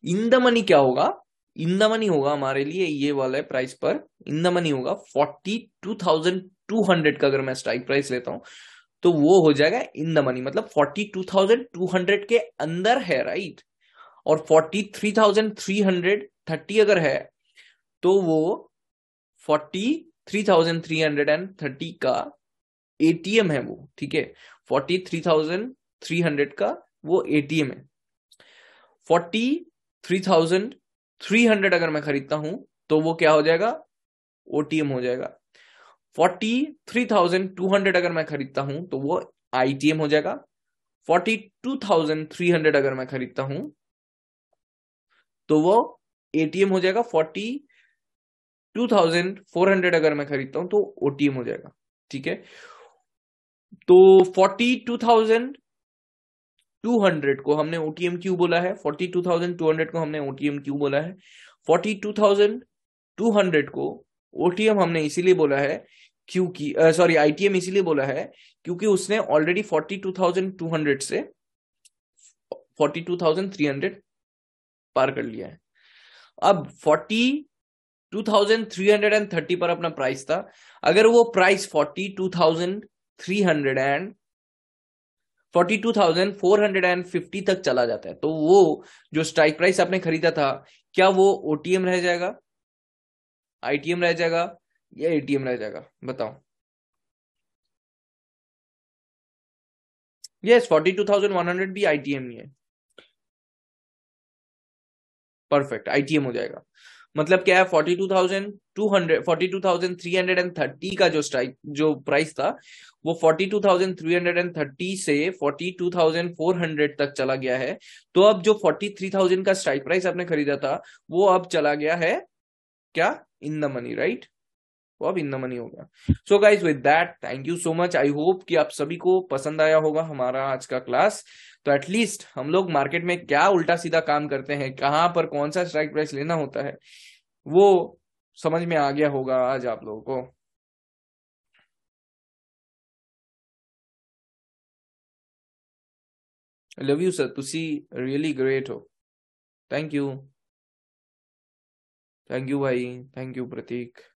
इन द मनी क्या होगा? इन द मनी होगा हमारे लिए ये वाला प्राइस पर, इन द मनी होगा 42,200 का। अगर मैं स्ट्राइक प्राइस लेता हूं तो वो हो जाएगा इन द मनी, मतलब 42,200 के अंदर है, राइट? और 43,330 अगर है तो वो 43,330 का एटीएम है वो, ठीक है? 43,300 का वो एटीएम है। 43,300 अगर मैं खरीदता हूं तो वो क्या हो जाएगा? ओटीएम हो जाएगा। 43,200 अगर मैं खरीदता हूं तो वो आईटीएम हो जाएगा। 42,300 अगर मैं खरीदता हूं तो वो एटीएम हो जाएगा। 42,400 अगर मैं खरीदता हूं तो ओटीएम हो जाएगा, ठीक है? तो 42,200 को हमने ओटीएम क्यों बोला है? 42,200 को हमने ओटीएम क्यों बोला है? 42,200 को ओटीएम हमने इसीलिए बोला है क्योंकि, सॉरी, आईटीएम इसीलिए बोला है क्योंकि उसने ऑलरेडी 42,200 से 42,300 पार कर लिया है। अब 42,330 पर अपना प्राइस था। अगर वो प्राइस 42,450 तक चला जाता है तो वो जो स्ट्राइक प्राइस आपने खरीदा था, क्या वो ओटीएम रह जाएगा, आईटीएम रह जाएगा या एटीएम रह जाएगा? बताओ। यस, 42,100 भी आईटीएम ही है। परफेक्ट, आईटीएम हो जाएगा। मतलब क्या है? 42,330 का जो प्राइस था वो 42,330 से 42,400 तक चला गया है। तो अब जो 43,000 का स्ट्राइक प्राइस आपने खरीदा था वो अब चला गया है क्या? In the money, right? वो अब इन द मनी होगा। So guys, with that, thank you so much. I hope कि आप सभी को पसंद आया होगा हमारा आज का क्लास। तो एटलीस्ट हम लोग मार्केट में क्या उल्टा सीधा काम करते हैं, कहां पर कौन सा स्ट्राइक प्राइस लेना होता है, वो समझ में आ गया होगा आज आप लोगों को। लव यू सर, तुसी रियली ग्रेट हो। थैंक यू, थैंक यू भाई, थैंक यू प्रतीक।